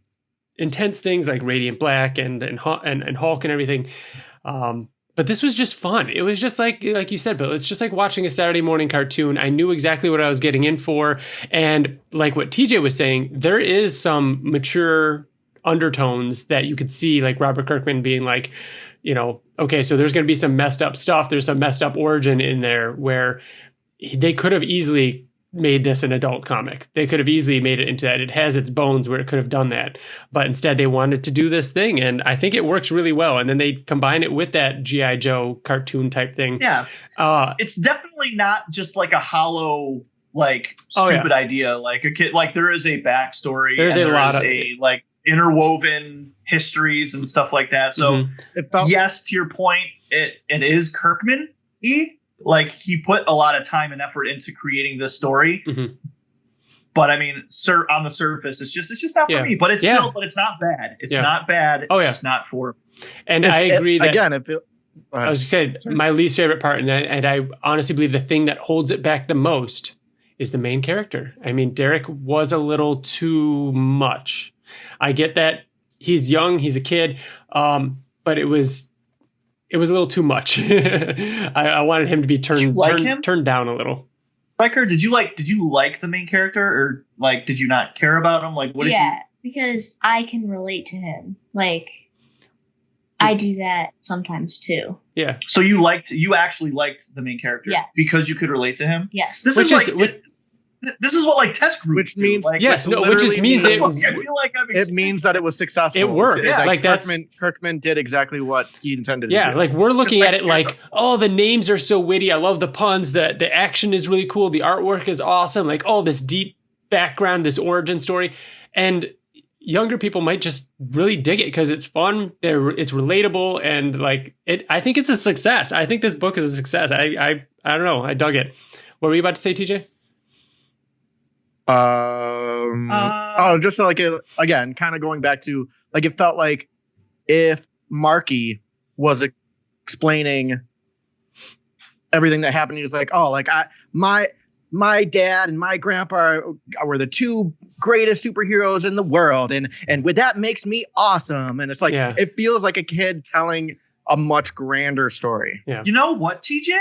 intense things like Radiant Black and Hulk and everything. But this was just fun. It was just like you said, Bill, it's just like watching a Saturday morning cartoon. I knew exactly what I was getting in for. And like what TJ was saying, there is some mature undertones that you could see, like Robert Kirkman being like, okay, so there's going to be some messed up stuff. There's some messed up origin in there where they could have easily made this an adult comic. They could have easily made it into that. It has its bones where it could have done that. But instead they wanted to do this thing. And I think it works really well. And then they combine it with that G.I. Joe cartoon type thing. Yeah. It's definitely not just like a hollow, like stupid idea. Like a kid, like there is a backstory. There's a lot of like interwoven histories and stuff like that. So yes, to your point, it is Kirkman-y. Like he put a lot of time and effort into creating this story, but I mean, on the surface, it's just not for me. But it's still, but it's not bad. It's not bad. It's just not for. And I agree that again, I was just saying my least favorite part, and I honestly believe the thing that holds it back the most is the main character. I mean, Derek was a little too much. I get that he's young, he's a kid, but it was a little too much. I wanted him to be turned down a little. Riker, did you like the main character, or like did you not care about him? Like what did you? Because I can relate to him. Like I do that sometimes too. Yeah. So you actually liked the main character? Yes. Because you could relate to him? Yes. this is what like test groups Which do. means like, yes, no, which just means I feel like it means that it was successful. It worked. It's Yeah. Like that's Kirkman did exactly what he intended. Yeah, to do. like we're looking at it like, oh, the names are so witty. I love the puns. The action is really cool. The artwork is awesome. Like, oh, this deep background, this origin story, and younger people might just really dig it because it's fun. It's relatable, and like it. I think it's a success. I think this book is a success. I don't know. I dug it. What were you about to say, TJ? Just like again, kind of going back to like it felt like if Marky was explaining everything that happened, he was like, oh, like my dad and my grandpa were the two greatest superheroes in the world, and with that makes me awesome. And it's like it feels like a kid telling a much grander story. Yeah. You know what, TJ?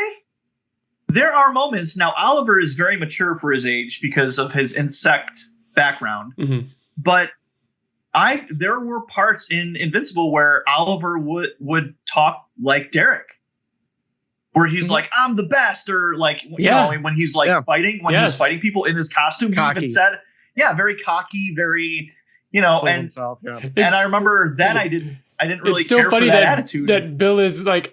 There are moments now. Oliver is very mature for his age because of his insect background, but there were parts in Invincible where Oliver would talk like Derek, where he's like, "I'm the best," or like you know when he's like fighting he's fighting people in his costume. Cocky. He even said, very cocky, very and himself, and I remember then I didn't really it's so care funny for that attitude. That Bill is like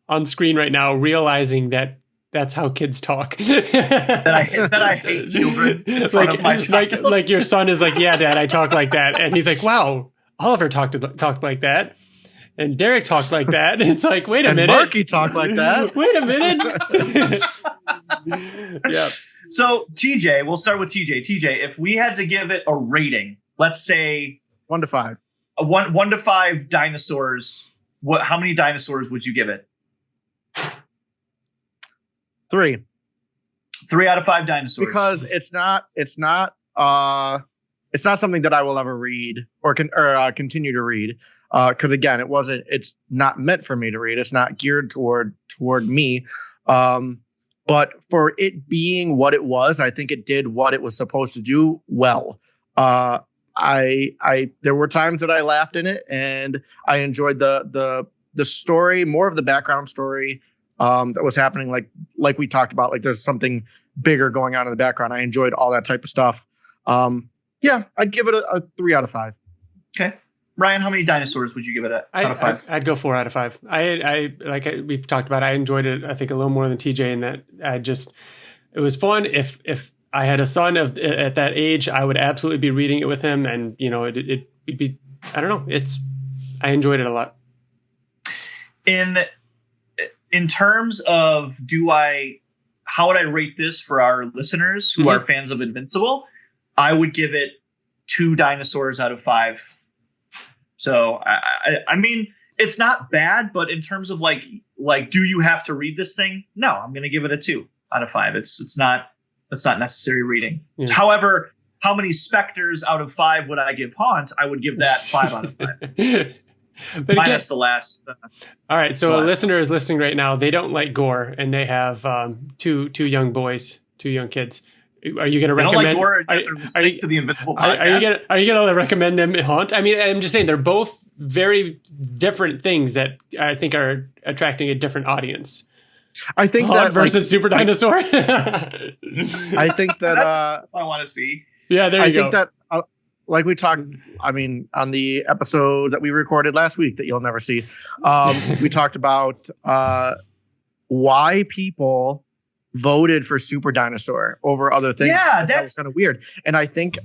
on screen right now, realizing that that's how kids talk. that I hate children in front of my child. Like your son is like, yeah, Dad, I talk like that, and he's like, wow, Oliver talked like that, and Derek talked like that. And it's like, wait a minute, Marky talked like that. Wait a minute. Yeah. So TJ, we'll start with TJ. TJ, if we had to give it a rating, let's say 1 to 5, 1 to 5 dinosaurs. How many dinosaurs would you give it? 3. 3 out of 5 dinosaurs. Because it's not something that I will ever read or continue to read. Because again, it's not meant for me to read. It's not geared toward me. But for it being what it was, I think it did what it was supposed to do well. There were times that I laughed in it, and I enjoyed the story, more of the background story that was happening. Like we talked about, like there's something bigger going on in the background. I enjoyed all that type of stuff. I'd give it a 3 out of 5. Okay. Ryan, how many dinosaurs would you give it out of 5? I'd go 4 out of 5. We've talked about, I enjoyed it, I think, a little more than TJ, in that it was fun. If I had a son at that age, I would absolutely be reading it with him, and it'd be, I don't know, I enjoyed it a lot. In terms of how would I rate this for our listeners who are fans of Invincible? I would give it 2 dinosaurs out of 5. So I mean, it's not bad, but in terms of like, do you have to read this thing? No, I'm going to give it a 2 out of 5. It's not necessary reading. Yeah. However, how many specters out of 5 would I give Haunt? I would give that 5 out of 5. But minus the last. All right. So a listener is listening right now. They don't like gore, and they have two young boys, 2 young kids. Are you going to recommend? Like gore, are you to the Invincible podcast? Are you going to recommend them Haunt? I mean, I'm just saying they're both very different things that I think are attracting a different audience. I think Haunt that versus Super Dinosaur. I think that I want to see. Yeah, there you go. I think that. Like we talked, I mean, on the episode that we recorded last week that you'll never see, we talked about why people voted for Super Dinosaur over other things. Yeah, that was kind of weird. And I think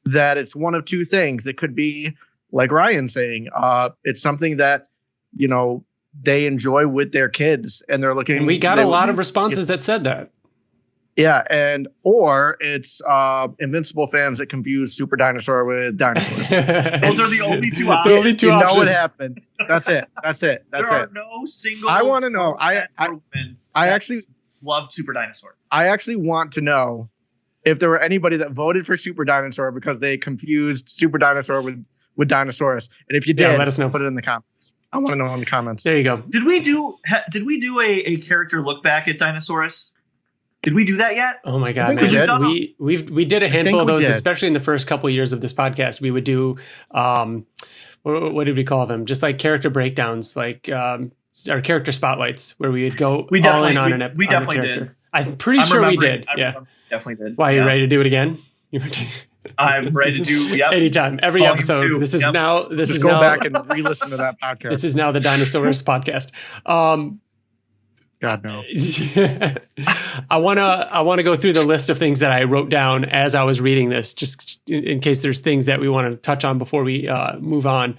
that it's one of 2 things. It could be, like Ryan saying, it's something that, they enjoy with their kids, and they're looking. And we got a lot of responses that said that. Yeah, or it's Invincible fans that confuse Super Dinosaur with dinosaurs. Those are the only 2 options. The only 2 options. You know what happened. That's it. There are no single. I want to know. I actually love Super Dinosaur. I actually want to know if there were anybody that voted for Super Dinosaur because they confused Super Dinosaur with Dinosaurus. And if you did, let us know. Put it in the comments. I want to know in the comments. There you go. Did we do a character look back at Dinosaurus? Did we do that yet? Oh my God, man. We did a handful of those, especially in the first couple of years of this podcast. We would do, what did we call them? Just like character breakdowns, like our character spotlights, where we would go all in on an character. We definitely did. I'm pretty sure we did. Definitely did. Why, are you ready to do it again? I'm ready to do anytime, every Volume episode. 2. This is now. This Just is go now, back and re-listen to that podcast. This is now the Dinosaurs podcast. God no. I wanna go through the list of things that I wrote down as I was reading this, just in case there's things that we want to touch on before we move on.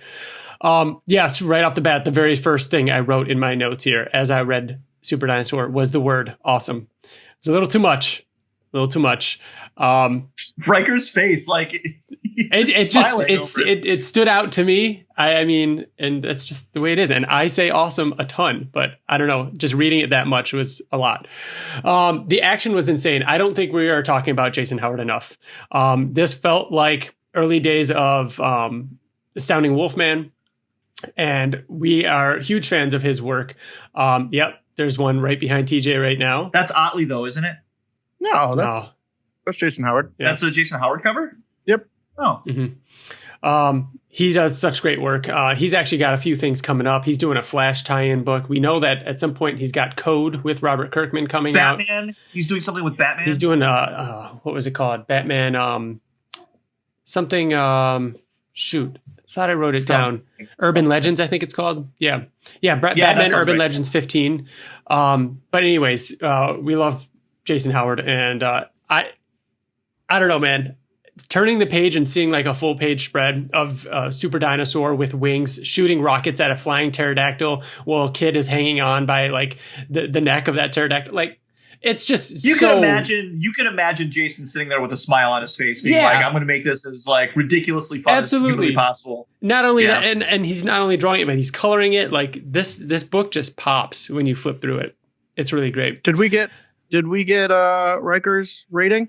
Yes, right off the bat, the very first thing I wrote in my notes here as I read Super Dinosaur was the word awesome. It's a little too much. Riker's face, like it stood out to me. I mean, and that's just the way it is. And I say awesome a ton, but I don't know, just reading it that much was a lot. The action was insane. I don't think we are talking about Jason Howard enough. This felt like early days of Astounding Wolfman, and we are huge fans of his work. Yep, there's one right behind TJ right now. That's Ottley, though, isn't it? No, that's Jason Howard. Yeah. That's a Jason Howard cover? Yep. Oh. Mm-hmm. He does such great work. He's actually got a few things coming up. He's doing a Flash tie-in book. We know that at some point he's got Code with Robert Kirkman coming out. Batman? He's doing something with Batman? He's doing, what was it called? Batman, something, shoot. I thought I wrote it down. Urban Legends, I think it's called. Yeah. Batman Urban Legends 15. But anyways, we love Jason Howard, and I don't know, man. Turning the page and seeing like a full page spread of Super Dinosaur with wings shooting rockets at a flying pterodactyl while a kid is hanging on by like the neck of that pterodactyl. Like, it's just you can imagine Jason sitting there with a smile on his face, being like, "I'm going to make this as like ridiculously fun as humanly possible." Not only that, and he's not only drawing it, but he's coloring it. Like this book just pops when you flip through it. It's really great. Did we get Riker's rating?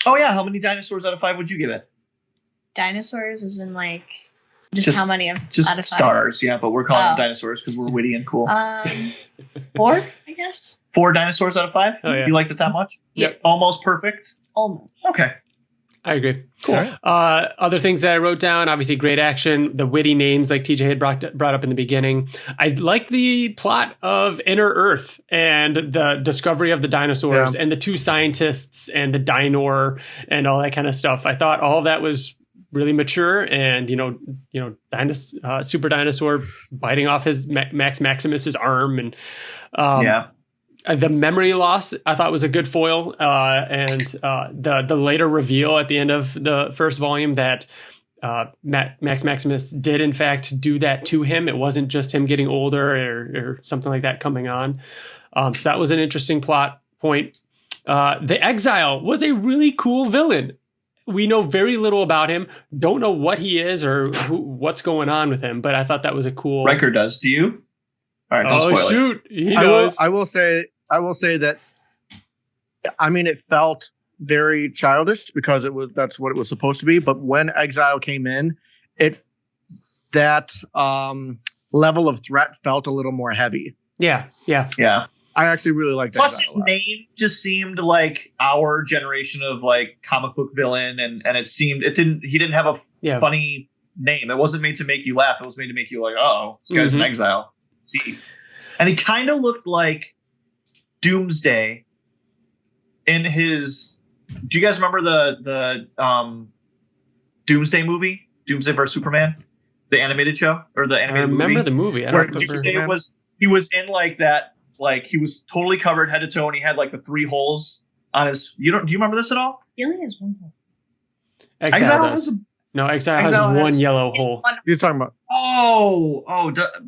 Oh yeah, how many dinosaurs out of 5 would you give it? Dinosaurs is in like just how many out of 5? Stars, yeah, but we're calling them dinosaurs because we're witty and cool. 4, I guess. 4 dinosaurs out of 5? Oh, yeah. You liked it that much? Yep. Almost perfect? Almost. Okay. I agree. Cool. Other things that I wrote down, obviously great action, the witty names like TJ had brought up in the beginning. I like the plot of Inner Earth and the discovery of the dinosaurs and the 2 scientists and the Dinor and all that kind of stuff. I thought all of that was really mature, and Super Dinosaur biting off his Max Maximus's arm, and the memory loss I thought was a good foil, and the later reveal at the end of the first volume that Max Maximus did in fact do that to him. It wasn't just him getting older or something like that coming on. So that was an interesting plot point. The Exile was a really cool villain. We know very little about him. Don't know what he is or what's going on with him. But I thought that was a cool. Riker does. Do you? All right. Don't spoil shoot! He knows. I will say that. I mean, it felt very childish because that's what it was supposed to be. But when Exile came in, that level of threat felt a little more heavy. Yeah. I actually really liked that. Plus, his name just seemed like our generation of like comic book villain, and he didn't have a funny name. It wasn't made to make you laugh. It was made to make you like, oh, this guy's in exile. See, and he kind of looked like Doomsday in his. Do you guys remember the Doomsday movie, Doomsday vs Superman, the animated show or the animated movie? I remember the movie. I don't remember. Doomsday he was in like that. Like he was totally covered head to toe, and he had like the 3 holes on his. Do you remember this at all? He only has 1 hole. Exile does. Exile has one yellow hole. You're talking about?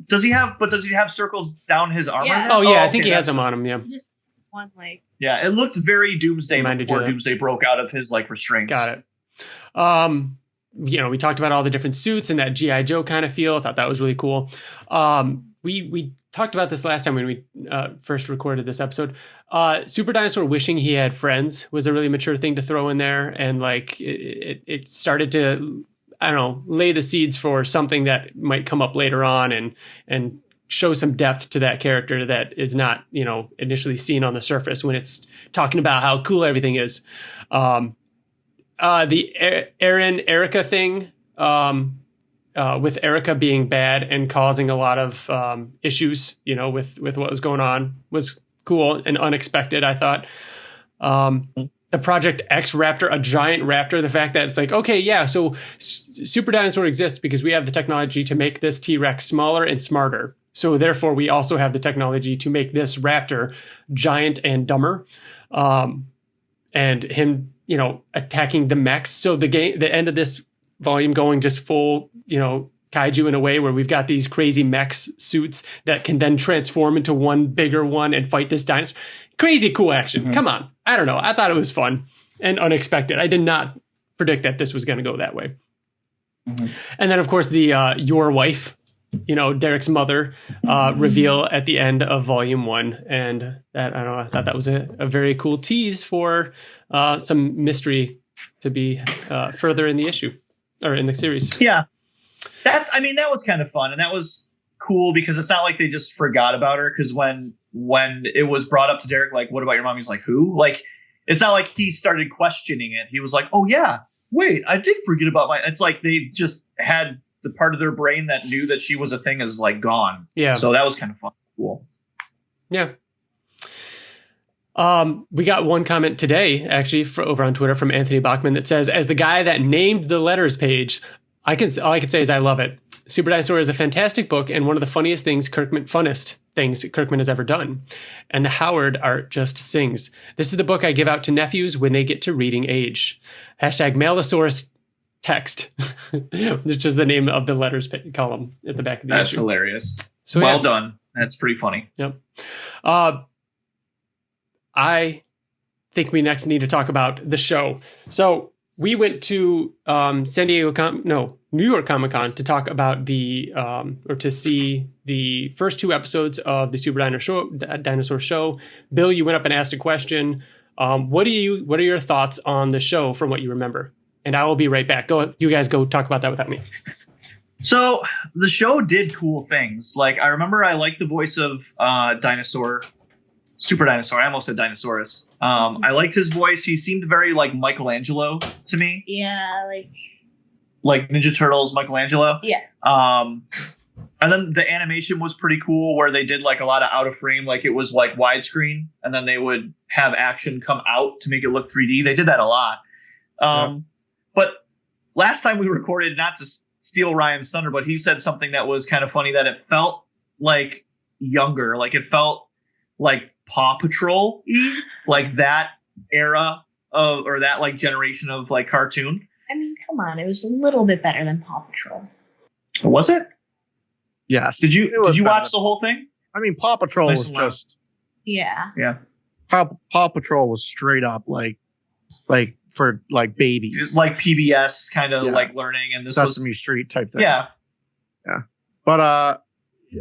Does he have? But does he have circles down his armor? Yeah. I think he has them on him. Yeah. Just one like. Yeah, it looked very Doomsday before Doomsday broke out of his like restraints. Got it. We talked about all the different suits and that G.I. Joe kind of feel. I thought that was really cool. We talked about this last time when we first recorded this episode. Super Dinosaur wishing he had friends was a really mature thing to throw in there. And like it started to, I don't know, lay the seeds for something that might come up later on and show some depth to that character that is not, initially seen on the surface when it's talking about how cool everything is. The Aaron Erica thing, with Erica being bad and causing a lot of issues, with what was going on was cool and unexpected, I thought. The Project X Raptor, a giant raptor, the fact that it's like, okay, yeah, so Super Dinosaur exists because we have the technology to make this T-Rex smaller and smarter. So therefore, we also have the technology to make this raptor giant and dumber. And him, attacking the mechs. So the end of this volume going just full, kaiju in a way where we've got these crazy mechs suits that can then transform into one bigger one and fight this dinosaur. Crazy cool action. Mm-hmm. Come on. I don't know. I thought it was fun and unexpected. I did not predict that this was going to go that way. Mm-hmm. And then, of course, the Your Wife, Derek's mother reveal at the end of volume 1. And that, I don't know, I thought that was a very cool tease for some mystery to be further in the issue or in the series. Yeah. That was kind of fun. And that was cool because it's not like they just forgot about her. Because when it was brought up to Derek, like, what about your mom? He's like, who? Like, it's not like he started questioning it. He was like, oh, yeah, wait, I did forget about it's like they just had the part of their brain that knew that she was a thing is like gone. Yeah. So that was kind of fun. Cool. Yeah. We got one comment today, actually, over on Twitter from Anthony Bachman that says, as the guy that named the letters page, all I can say is I love it. Super Dinosaur is a fantastic book and one of the funniest things Kirkman has ever done. And the Howard art just sings. This is the book I give out to nephews when they get to reading age. #Mailosaurus text, which is the name of the letters column at the back of the That's issue. Hilarious. So well done. That's pretty funny. Yep. I think we next need to talk about the show. So we went to New York Comic Con to talk about or to see the first 2 episodes of the Super Dinosaur show. Bill, you went up and asked a question. What are your thoughts on the show from what you remember? And I will be right back. You guys go talk about that without me. So the show did cool things. Like I remember I liked the voice of Dinosaur. Super Dinosaur. I almost said Dinosaurus. I liked his voice. He seemed very like Michelangelo to me. Yeah, like Ninja Turtles, Michelangelo. Yeah. And then the animation was pretty cool where they did like a lot of out of frame, like it was like widescreen, and then they would have action come out to make it look 3D. They did that a lot. But last time we recorded, not to steal Ryan's thunder, but he said something that was kind of funny, that it felt like younger, like it felt like Paw Patrol-y, like that era of, or that like generation of like cartoon. I mean, come on, it was a little bit better than Paw Patrol. Was it? Yes. Did you watch the whole thing? I mean, Paw Patrol was just. Yeah. Yeah. Paw Patrol was straight up like for like babies. It's like PBS kind of like learning, and this Sesame Street type thing. Yeah. Yeah. But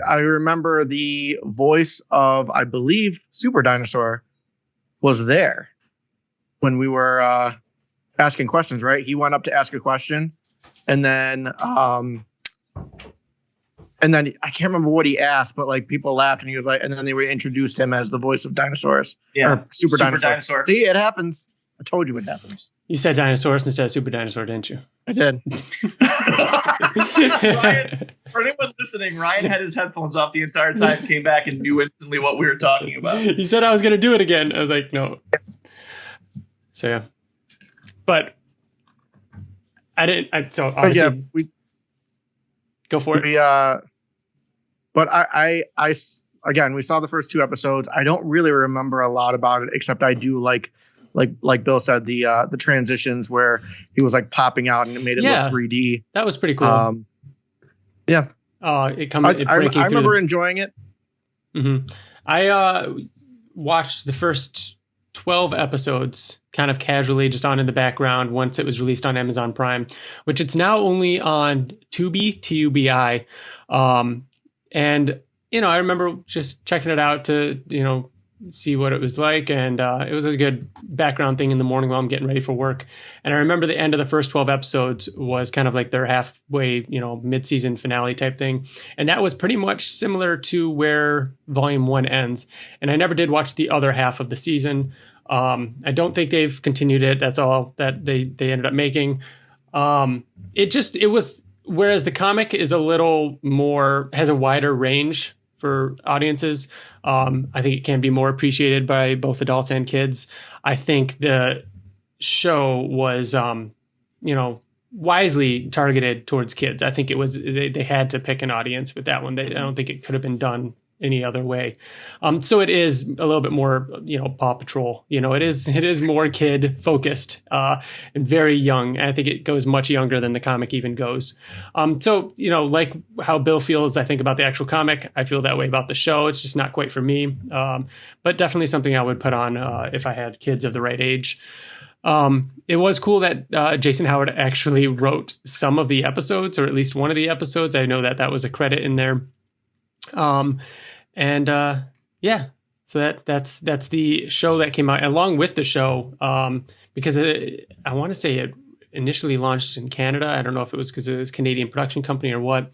I remember the voice of, I believe, Super Dinosaur was there when we were asking questions, right? He went up to ask a question, and then I can't remember what he asked, but like people laughed, and he was like, and then they introduced him as the voice of Dinosaurs. Yeah, or Super Dinosaur. See, it happens. I told you it happens. You said Dinosaurus instead of Super Dinosaur, didn't you? I did. Ryan, for anyone listening, Ryan had his headphones off the entire time, came back and knew instantly what we were talking about. He said I was going to do it again. I was like, no. So, yeah. But I didn't. So, obviously, go for it. But I again, we saw the first 2 episodes. I don't really remember a lot about it, except I do like Bill said, the transitions where he was like popping out and it made it look 3D. That was pretty cool. Yeah. I remember enjoying it. Mm-hmm. I watched the first 12 episodes kind of casually, just on in the background once it was released on Amazon Prime, which it's now only on Tubi, Tubi. And, I remember just checking it out to, see what it was like. And it was a good background thing in the morning while I'm getting ready for work. And I remember the end of the first 12 episodes was kind of like their halfway, mid-season finale type thing. And that was pretty much similar to where volume 1 ends. And I never did watch the other half of the season. I don't think they've continued it. That's all that they ended up making. It was, whereas the comic is a little more, has a wider range for audiences. I think it can be more appreciated by both adults and kids. I think the show was, wisely targeted towards kids. I think it was, they had to pick an audience with that one. I don't think it could have been done any other way. So it is a little bit more, Paw Patrol, it is more kid focused, and very young. And I think it goes much younger than the comic even goes. So, like how Bill feels, I think, about the actual comic, I feel that way about the show. It's just not quite for me. But definitely something I would put on, if I had kids of the right age. It was cool that Jason Howard actually wrote some of the episodes, or at least one of the episodes. I know that was a credit in there. So that's the show that came out along with the show, because I want to say it initially launched in Canada. I don't know if it was because it was a Canadian production company or what,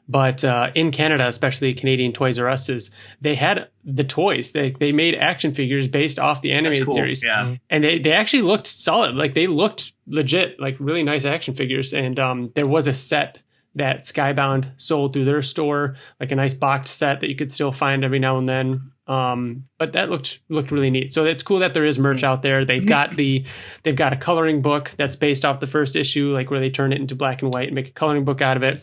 but in Canada, especially Canadian Toys R Us's, they had the toys. They made action figures based off the animated series, and they actually looked solid. Like, they looked legit, like really nice action figures. And there was a set that Skybound sold through their store, like a nice boxed set that you could still find every now and then. But that looked really neat. So it's cool that there is merch out there. They've got a coloring book that's based off the first issue, like where they turn it into black and white and make a coloring book out of it.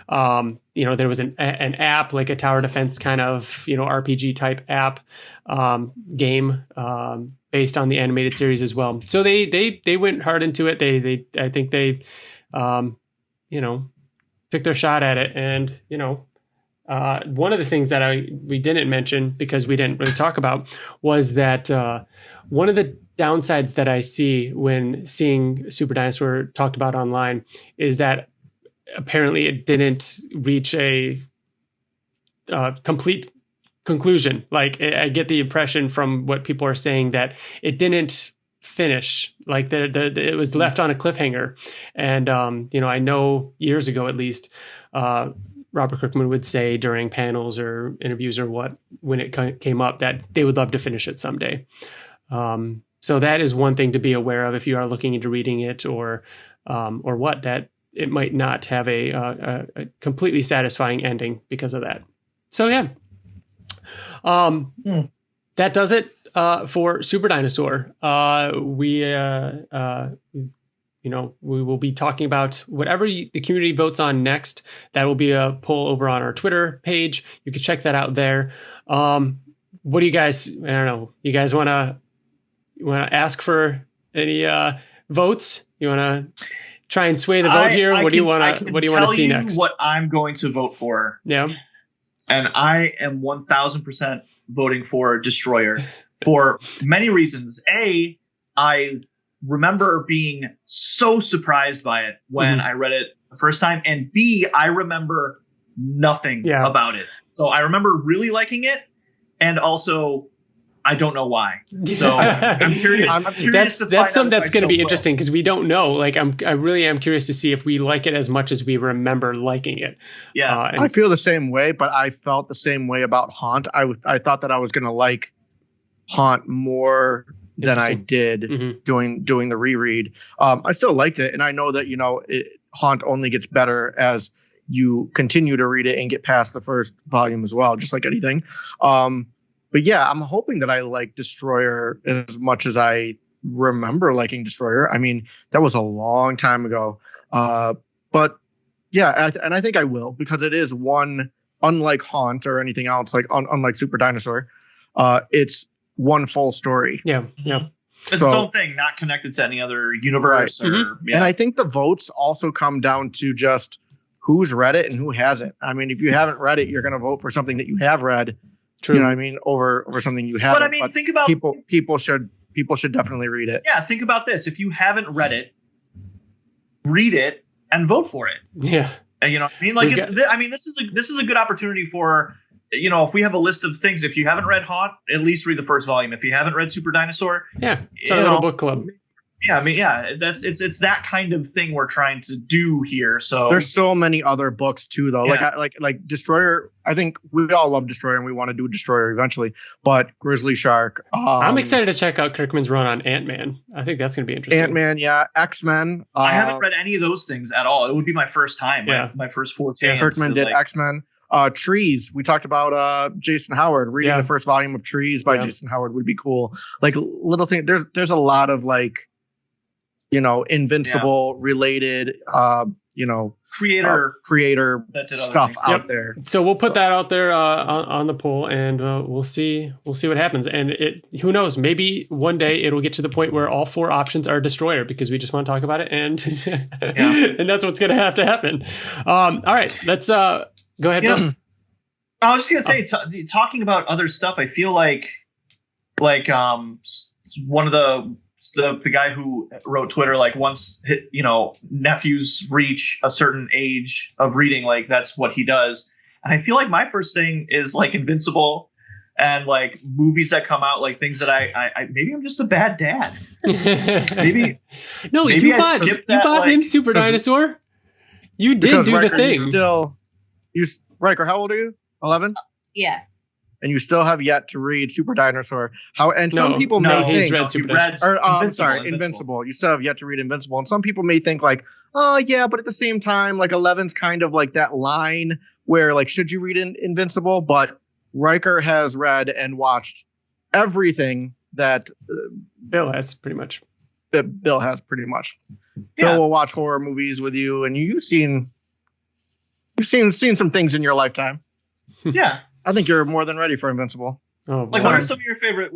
There was an app, like a tower defense kind of, RPG type app, game, based on the animated series as well. So they went hard into it. I think they took their shot at it. And, one of the things that we didn't mention, because we didn't really talk about, was that one of the downsides that I see when seeing Super Dinosaur talked about online is that apparently it didn't reach a complete conclusion. Like, I get the impression from what people are saying that it didn't finish, like it was left on a cliffhanger. And I know years ago, at least, Robert Kirkman would say during panels or interviews or when it came up, that they would love to finish it someday. So that is one thing to be aware of if you are looking into reading it, or that it might not have a completely satisfying ending because of that. So yeah, that does it for Super Dinosaur. We will be talking about whatever the community votes on next. That will be a poll over on our Twitter page. You can check that out there. What do you guys? I don't know. You guys want to ask for any votes? You want to try and sway the vote here? What do you want to see next? What I'm going to vote for. Yeah. And I am 1,000% voting for Destroyer for many reasons. A, I remember being so surprised by it when I read it the first time, and B, I remember nothing about it. So I remember really liking it, and also I don't know why. So I'm curious. That's something that's going to be interesting, because we don't know. Like, I really am curious to see if we like it as much as we remember liking it. Yeah, I feel the same way, but I felt the same way about Haunt. I thought that I was going to like Haunt more than I did doing the reread. I still liked it, and I know that Haunt only gets better as you continue to read it and get past the first volume as well, just like anything. But yeah, I'm hoping that I like Destroyer as much as I remember liking Destroyer. I mean, that was a long time ago. But yeah, and I think I will, because it is one, unlike Haunt or anything else, like unlike Super Dinosaur, it's one full story. Yeah. It's its own thing, not connected to any other universe. Right. And I think the votes also come down to just who's read it and who hasn't. I mean, if you haven't read it, you're going to vote for something that you have read. True. You know what I mean? Over something you haven't. But I mean, think about people should definitely read it. Yeah, think about this. If you haven't read it, read it and vote for it. Yeah. You know what I mean? Like, this is a good opportunity for, if we have a list of things, if you haven't read Haunt, at least read the first volume. If you haven't read Super Dinosaur, it's a little book club. Yeah, I mean, it's that kind of thing we're trying to do here. So there's so many other books too, though. Yeah. Like Destroyer. I think we all love Destroyer and we want to do Destroyer eventually. But Grizzly Shark. I'm excited to check out Kirkman's run on Ant-Man. I think that's going to be interesting. Ant-Man, yeah. X-Men. I haven't read any of those things at all. It would be my first time. My first forte. Yeah, Kirkman did X-Men. Trees. We talked about Jason Howard. Reading the first volume of Trees by Jason Howard would be cool. Like little things. There's a lot of like, Invincible related, creator stuff out there. So we'll put that out there on the poll, and we'll see what happens. And who knows? Maybe one day it'll get to the point where all 4 options are Destroyer because we just want to talk about it, and and that's what's going to have to happen. All right, let's go ahead, Bill. I was just gonna say, talking about other stuff. I feel like one of the guy who wrote Twitter, like once nephews reach a certain age of reading, like that's what he does. And I feel like my first thing is like Invincible and like movies that come out, like things that I maybe I'm just a bad dad. maybe you bought him Super Dinosaur. You did do Riker, the thing. Riker, how old are you? 11? Yeah. And you still have yet to read Super Dinosaur. Some people may think, read Super Dinosaur. Invincible. You still have yet to read Invincible. And some people may think like, oh yeah, but at the same time, like 11's kind of like that line where like, should you read Invincible? But Riker has read and watched everything that Bill has pretty much. Bill will watch horror movies with you, and you've seen some things in your lifetime. Yeah. I think you're more than ready for Invincible. Oh, like, what are some of your favorite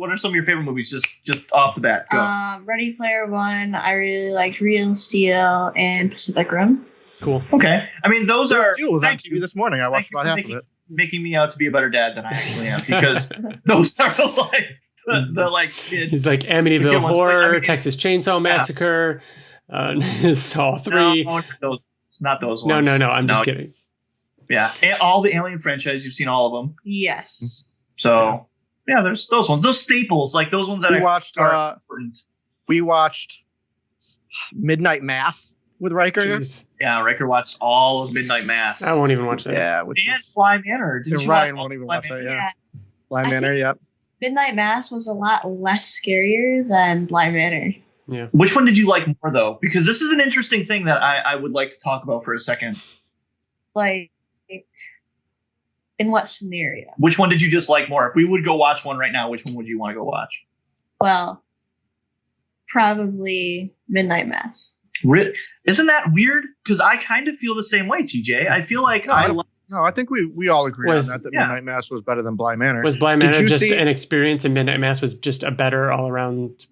movies? Just off the bat, go. Ready Player One. I really liked Real Steel and Pacific Rim. Cool. Okay. I mean, those Real are. Steel was on TV this morning. I watched about half of it. Making me out to be a better dad than I actually am, because those are like the like. He's like Amityville Horror, Texas Chainsaw Massacre, Saw 3. No, it's not those ones. No. I'm just kidding. Yeah, and all the Alien franchise, you've seen all of them. Yes. So, there's those ones. Those staples, like those ones that are important. We watched Midnight Mass with Riker. Jeez. Yeah, Riker watched all of Midnight Mass. I won't even watch that. Yeah, and Bly Manor. Didn't you Ryan won't even watch that, yeah. Bly Manor, yep. Midnight Mass was a lot less scarier than Bly Manor. Yeah. Which one did you like more, though? Because this is an interesting thing that I would like to talk about for a second. Like, in what scenario? Which one did you just like more? If we would go watch one right now, which one would you want to go watch? Well, probably Midnight Mass. Isn't that weird? Because I kind of feel the same way, TJ. I feel like I think we all agree on that Midnight Mass was better than Bly Manor. Was Bly Manor just an experience, and Midnight Mass was just a better all-around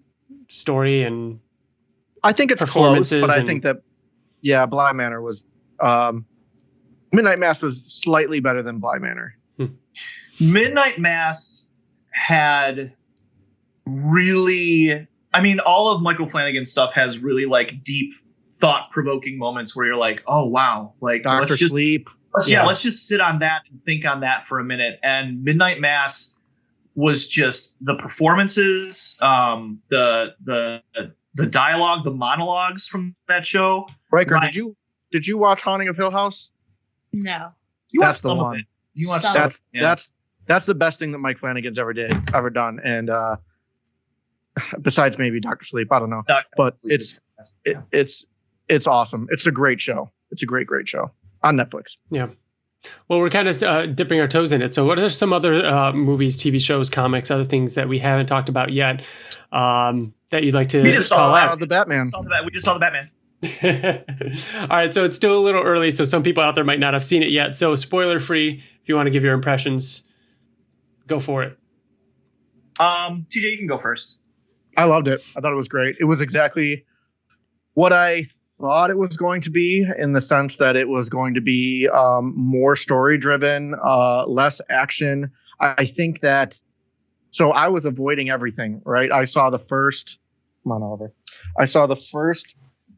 story? And I think it's close, but I think that Bly Manor was. Midnight Mass was slightly better than Bly Manor. Midnight Mass had really, I mean, all of Michael Flanagan's stuff has really like deep, thought-provoking moments where you're like, oh wow, like Dr. Sleep. Let's just sit on that and think on that for a minute. And Midnight Mass was just the performances, the dialogue, the monologues from that show. Riker, did you watch Haunting of Hill House? No. That's the one. You watched that's the best thing that Mike Flanagan's ever done, and besides maybe Dr. Sleep, I don't know, but it's awesome. It's a great show. It's a great show on Netflix. Yeah. Well, we're kind of dipping our toes in it. So, what are some other movies, TV shows, comics, other things that we haven't talked about yet that you'd like to call out? The Batman. We just saw the Batman. All right, so it's still a little early, so some people out there might not have seen it yet. So spoiler free, if you want to give your impressions, go for it. TJ, you can go first. I loved it. I thought it was great. It was exactly what I thought it was going to be, in the sense that it was going to be more story driven, less action. I think that. So I was avoiding everything, right? I saw the first. Come on, Oliver. I saw the first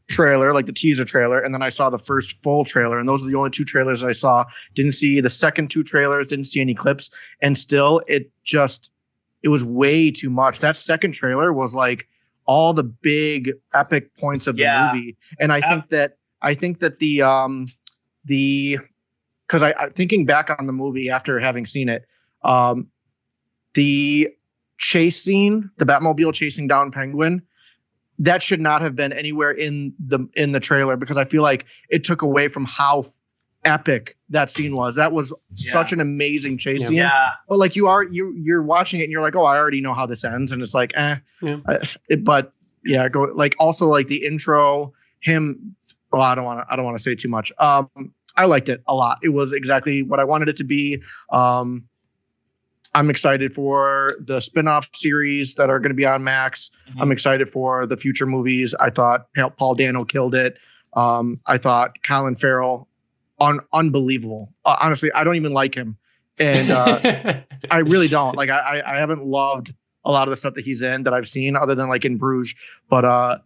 trailer, like the teaser trailer, and then I saw the first full trailer, and those are the only 2 trailers I saw. Didn't see the second 2 trailers, didn't see any clips, and still it was way too much. That second trailer was like all the big epic points of the movie, and I think that because I thinking back on the movie after having seen it, the chase scene, the Batmobile chasing down Penguin, that should not have been anywhere in the trailer, because I feel like it took away from how epic that scene was. That was such an amazing chase scene. Yeah. But like you're watching it and you're like, oh, I already know how this ends, and it's like, but yeah, go like also like the intro, him. Oh, I don't want to say too much. I liked it a lot. It was exactly what I wanted it to be. I'm excited for the spin-off series that are going to be on Max. Mm-hmm. I'm excited for the future movies. I thought Paul Dano killed it. I thought Colin Farrell, unbelievable. Honestly, I don't even like him. And I really don't. Like, I haven't loved a lot of the stuff that he's in that I've seen other than like in Bruges. But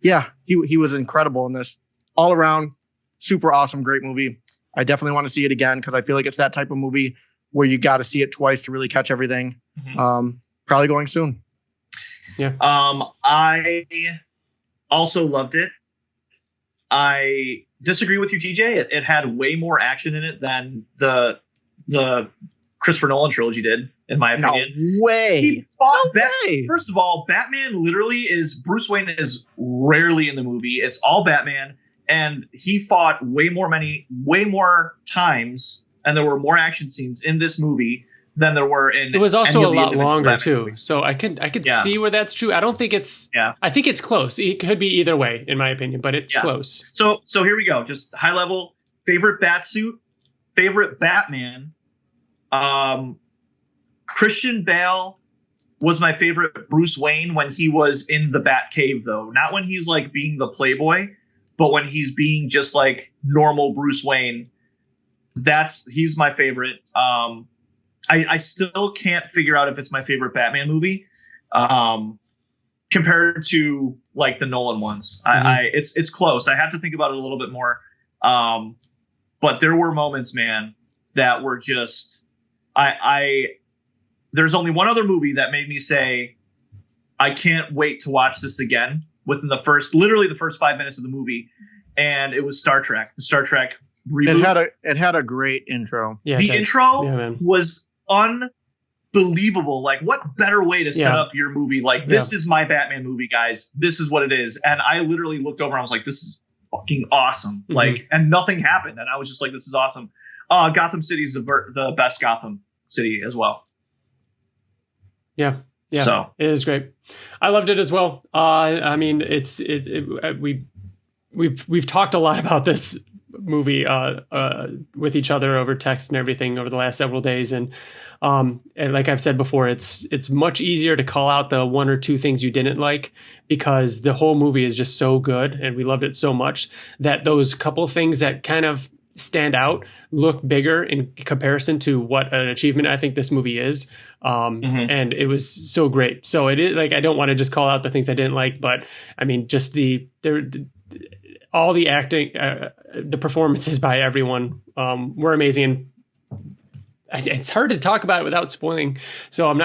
yeah, he was incredible in this. All around, super awesome, great movie. I definitely want to see it again because I feel like it's that type of movie where you got to see it twice to really catch everything. Mm-hmm. Probably going soon. Yeah. I also loved it. I disagree with you, TJ. It had way more action in it than the Christopher Nolan trilogy did, in my opinion. No way. He fought First of all, Batman literally is Bruce Wayne is rarely in the movie. It's all Batman, and he fought way more times. And there were more action scenes in this movie than there were in. It was also a lot longer Batman too, movies. so I could see where that's true. I don't think it's. Yeah. I think it's close. It could be either way, in my opinion, but it's close. So here we go. Just high level. Favorite Batsuit. Favorite Batman. Christian Bale was my favorite Bruce Wayne when he was in the Batcave, though. Not when he's like being the playboy, but when he's being just like normal Bruce Wayne. He's my favorite. I still can't figure out if it's my favorite Batman movie compared to like the Nolan ones. Mm-hmm. It's close. I have to think about it a little bit more. But there were moments, man, that were just there's only one other movie that made me say I can't wait to watch this again within literally the first 5 minutes of the movie, and it was Star Trek. The Star Trek reboot. It had a great intro. Yeah, the intro was unbelievable. Like, what better way to set up your movie? Like, this is my Batman movie, guys. This is what it is. And I literally looked over and I was like, this is fucking awesome. Mm-hmm. Like, and nothing happened. And I was just like, this is awesome. Gotham City is the best Gotham City as well. Yeah. Yeah. So it is great. I loved it as well. I mean, we've talked a lot about this movie with each other over text and everything over the last several days, and like I've said before, it's much easier to call out the one or two things you didn't like because the whole movie is just so good and we loved it so much that those couple of things that kind of stand out look bigger in comparison to what an achievement I think this movie is. And it was so great. So it is like, I don't want to just call out the things I didn't like, but I mean, just all the acting, the performances by everyone were amazing. It's hard to talk about it without spoiling, so I'm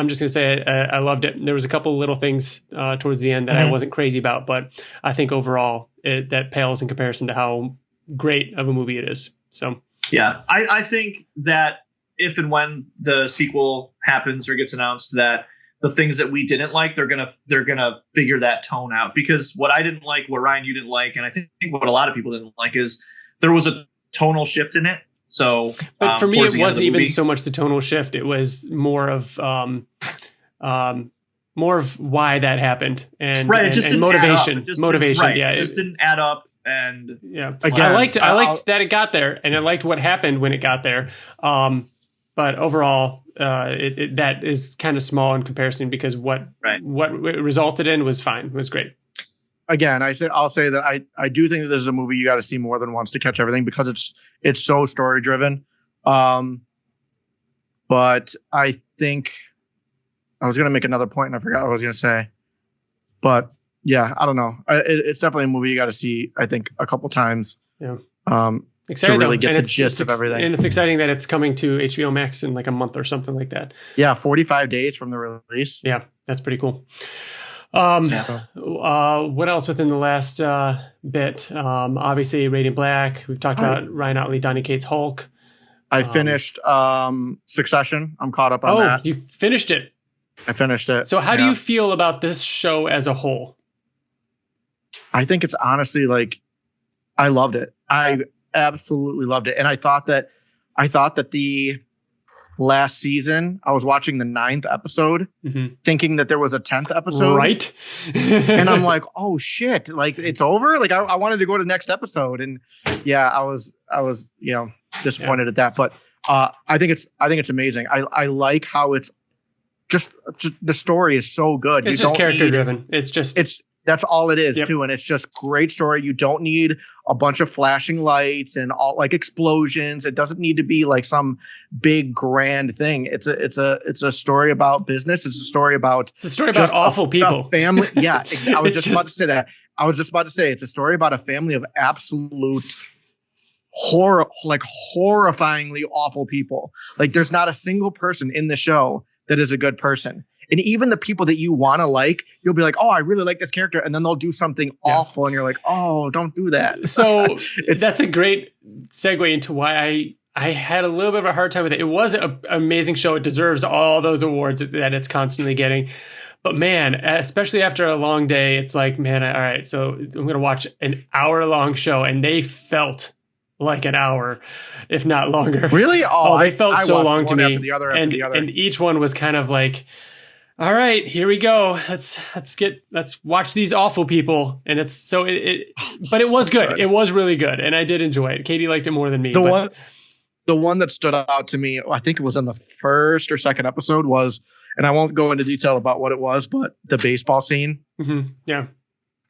just gonna say I loved it. There was a couple of little things towards the end that I wasn't crazy about, but I think overall that pales in comparison to how great of a movie it is. So yeah, I think that if and when the sequel happens or gets announced, that the things that we didn't like, they're gonna figure that tone out. Because what I didn't like, what Ryan you didn't like, and I think what a lot of people didn't like is there was a tonal shift in it. So, but for me, it wasn't even so much the tonal shift. It was more of why that happened and motivation. Motivation, it just didn't add up. And yeah, again, I liked that it got there, and I liked what happened when it got there. But overall, that is kind of small in comparison because what it resulted in was fine. It was great. Again, I'll say that I do think that this is a movie you got to see more than once to catch everything because it's so story driven. But I think I was going to make another point and I forgot what I was going to say. But yeah, I don't know. It's definitely a movie you got to see, I think, a couple times. Yeah. Exciting to really get the gist of everything. And it's exciting that it's coming to HBO Max in like a month or something like that. Yeah, 45 days from the release. Yeah, that's pretty cool. What else within the last bit? Obviously, Radiant Black. We've talked about Ryan Ottley, Donny Cates' Hulk. I finished Succession. I'm caught up on that. Oh, you finished it. I finished it. So how do you feel about this show as a whole? I think it's honestly like I loved it. I absolutely loved it. And I thought that the last season, I was watching the 9th episode, thinking that there was a 10th episode. Right. And I'm like, oh shit, like it's over. Like I wanted to go to the next episode. And yeah, I was, disappointed at that. But I think it's amazing. I like how it's just the story is so good. It's just character driven. That's all it is too. And it's just great story. You don't need a bunch of flashing lights and all like explosions. It doesn't need to be like some big grand thing. It's a story about business. It's a story about awful people. A family. Yeah. I was just about to say that. I was just about to say it's a story about a family of absolute horror, like horrifyingly awful people. Like there's not a single person in the show that is a good person. And even the people that you want to like, you'll be like, oh, I really like this character. And then they'll do something awful. And you're like, oh, don't do that. So that's a great segue into why I had a little bit of a hard time with it. It was an amazing show. It deserves all those awards that it's constantly getting. But man, especially after a long day, it's like, man, all right, so I'm going to watch an hour-long show. And they felt like an hour, if not longer. Really? Oh, they felt so long to me. And each one was kind of like, all right, here we go. Let's watch these awful people. And it's so but it was good. It was really good. And I did enjoy it. Katie liked it more than me. The one that stood out to me, I think it was in the first or second episode was, and I won't go into detail about what it was, but the baseball scene. Mm-hmm. Yeah.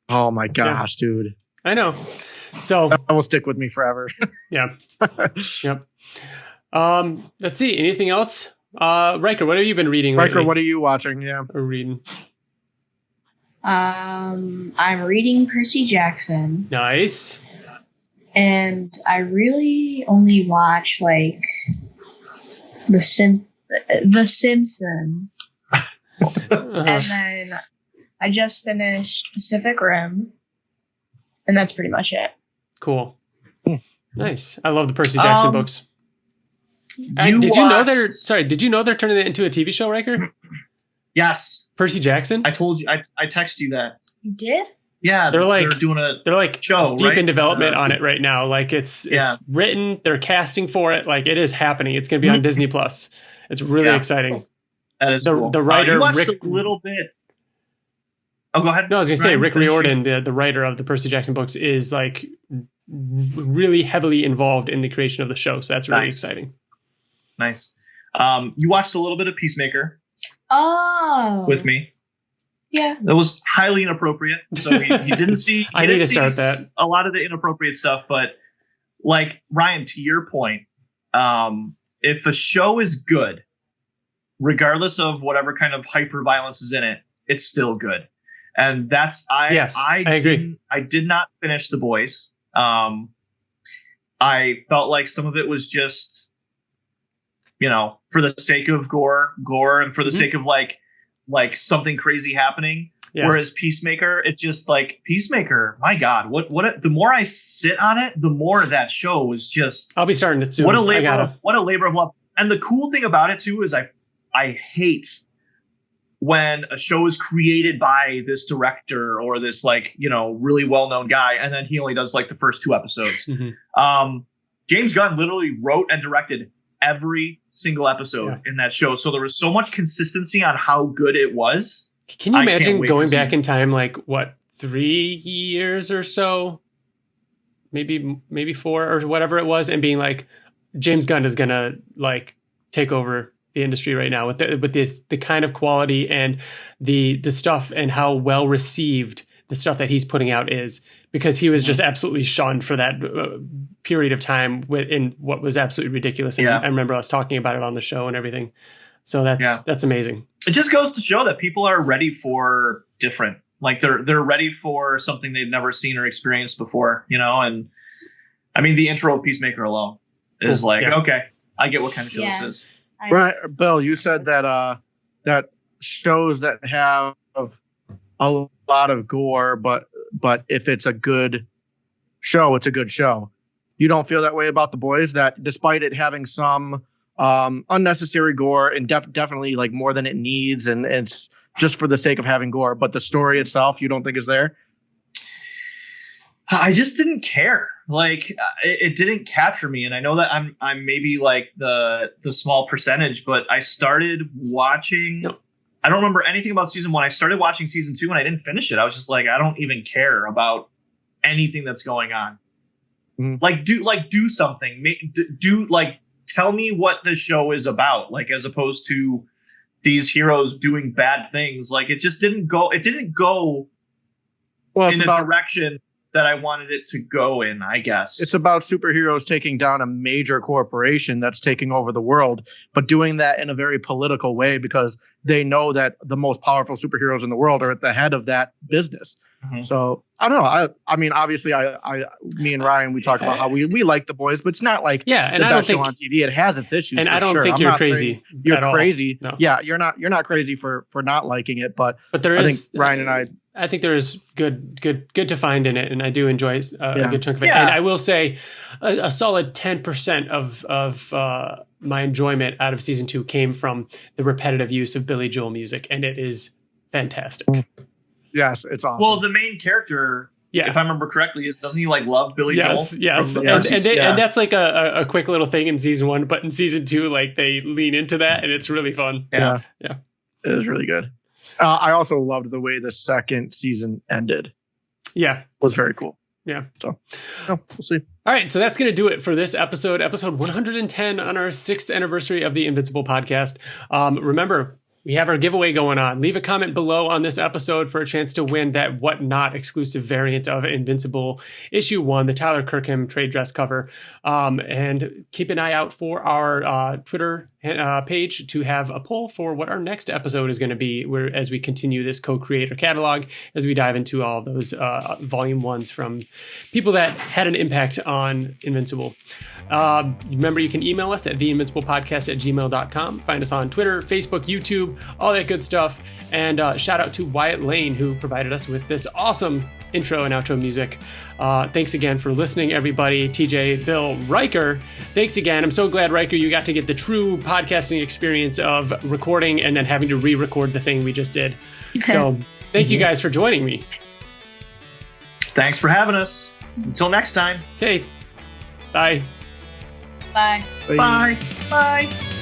Oh my gosh, dude. I know. So that will stick with me forever. Yeah. Yep. Let's see. Anything else? Riker, what have you been reading lately? Riker, what are you watching? Yeah. Or reading? I'm reading Percy Jackson. Nice. And I really only watch like The Simpsons. And then I just finished Pacific Rim. And that's pretty much it. Cool. Nice. I love the Percy Jackson books. Did you know they're turning it into a TV show, Riker? Yes. Percy Jackson? I told you. I texted you that. You did? Yeah, they're doing a show deep right? in development on it right now. Like it's written, they're casting for it. Like it is happening. It's going to be on Disney Plus. It's really exciting. That is cool. The writer you watched Rick, a little bit. Oh, go ahead. No, I was going to say Rick Riordan, the writer of the Percy Jackson books, is like really heavily involved in the creation of the show. So that's really exciting. Nice. You watched a little bit of Peacemaker. Oh. With me. Yeah. It was highly inappropriate. So you didn't see. I need to start that. A lot of the inappropriate stuff, but like Ryan, to your point, if a show is good, regardless of whatever kind of hyper violence is in it, it's still good. And that's I agree. I did not finish The Boys. I felt like some of it was just, for the sake of gore, and for the sake of like something crazy happening. Yeah. Whereas Peacemaker, it's just like Peacemaker. My God, the more I sit on it, the more that show was just. I'll be starting it soon. What a labor of love. And the cool thing about it too is I hate when a show is created by this director or this really well-known guy, and then he only does like the first 2 episodes. Mm-hmm. James Gunn literally wrote and directed every single episode in that show. So there was so much consistency on how good it was. Can you imagine going back in time, 3 years or so, maybe 4 or whatever it was, and being like, James Gunn is going to take over the industry right now with the kind of quality and the stuff and how well received the stuff that he's putting out is, because he was just absolutely shunned for that period of time in what was absolutely ridiculous. And I remember us talking about it on the show and everything. So that's amazing. It just goes to show that people are ready for different, they're ready for something they've never seen or experienced before, and I mean, the intro of Peacemaker alone is okay, I get what kind of show this is. Right. Bill, you said that that shows that have a lot of gore, but if it's a good show, it's a good show. You don't feel that way about The Boys, that despite it having some unnecessary gore and definitely more than it needs, and it's just for the sake of having gore, but the story itself you don't think is there? I just didn't care. Like it didn't capture me, and I know that I'm maybe like the small percentage, but I started watching. No. I don't remember anything about season 1. I started watching season 2 and I didn't finish it. I was just like, I don't even care about anything that's going on. Like do something. Tell me what the show is about. Like as opposed to these heroes doing bad things. Like it just didn't go. It didn't go in a direction that I wanted it to go in, I guess. It's about superheroes taking down a major corporation that's taking over the world, but doing that in a very political way because they know that the most powerful superheroes in the world are at the head of that business. So I don't know. I mean, obviously, me and Ryan, we talk about how we like The Boys, but it's not like the best show on TV. It has its issues. And I don't think you're crazy. You're crazy. No. Yeah, you're not crazy for not liking it, but there is. I think Ryan and I think there is good to find in it, and I do enjoy a good chunk of it. Yeah. And I will say, a solid 10% of my enjoyment out of season 2 came from the repetitive use of Billy Joel music, and it is fantastic. Yes, it's awesome. Well, the main character, if I remember correctly, doesn't he like love Billy Joel? Yes, and that's like a quick little thing in season 1, but in season 2, like they lean into that, and it's really fun. Yeah. It is really good. I also loved the way the second season ended. Yeah, it was very cool. Yeah. So, we'll see. All right, so that's going to do it for this episode 110 on our 6th anniversary of the Invincible podcast. Remember, we have our giveaway going on. Leave a comment below on this episode for a chance to win that What Not exclusive variant of Invincible issue 1, the Tyler Kirkham trade dress cover. And keep an eye out for our Twitter page to have a poll for what our next episode is going to be, as we continue this co-creator catalog, as we dive into all those volume 1s from people that had an impact on Invincible. Remember, you can email us at theinvinciblepodcast@gmail.com. Find us on Twitter, Facebook, YouTube, all that good stuff. And shout out to Wyatt Layne, who provided us with this awesome intro and outro music. Thanks again for listening, everybody. TJ, Bill, Riker, thanks again. I'm so glad, Riker, you got to get the true podcasting experience of recording and then having to re-record the thing we just did. So thank you guys for joining me. Thanks for having us. Until next time. Okay. Bye. Bye. Bye. Bye.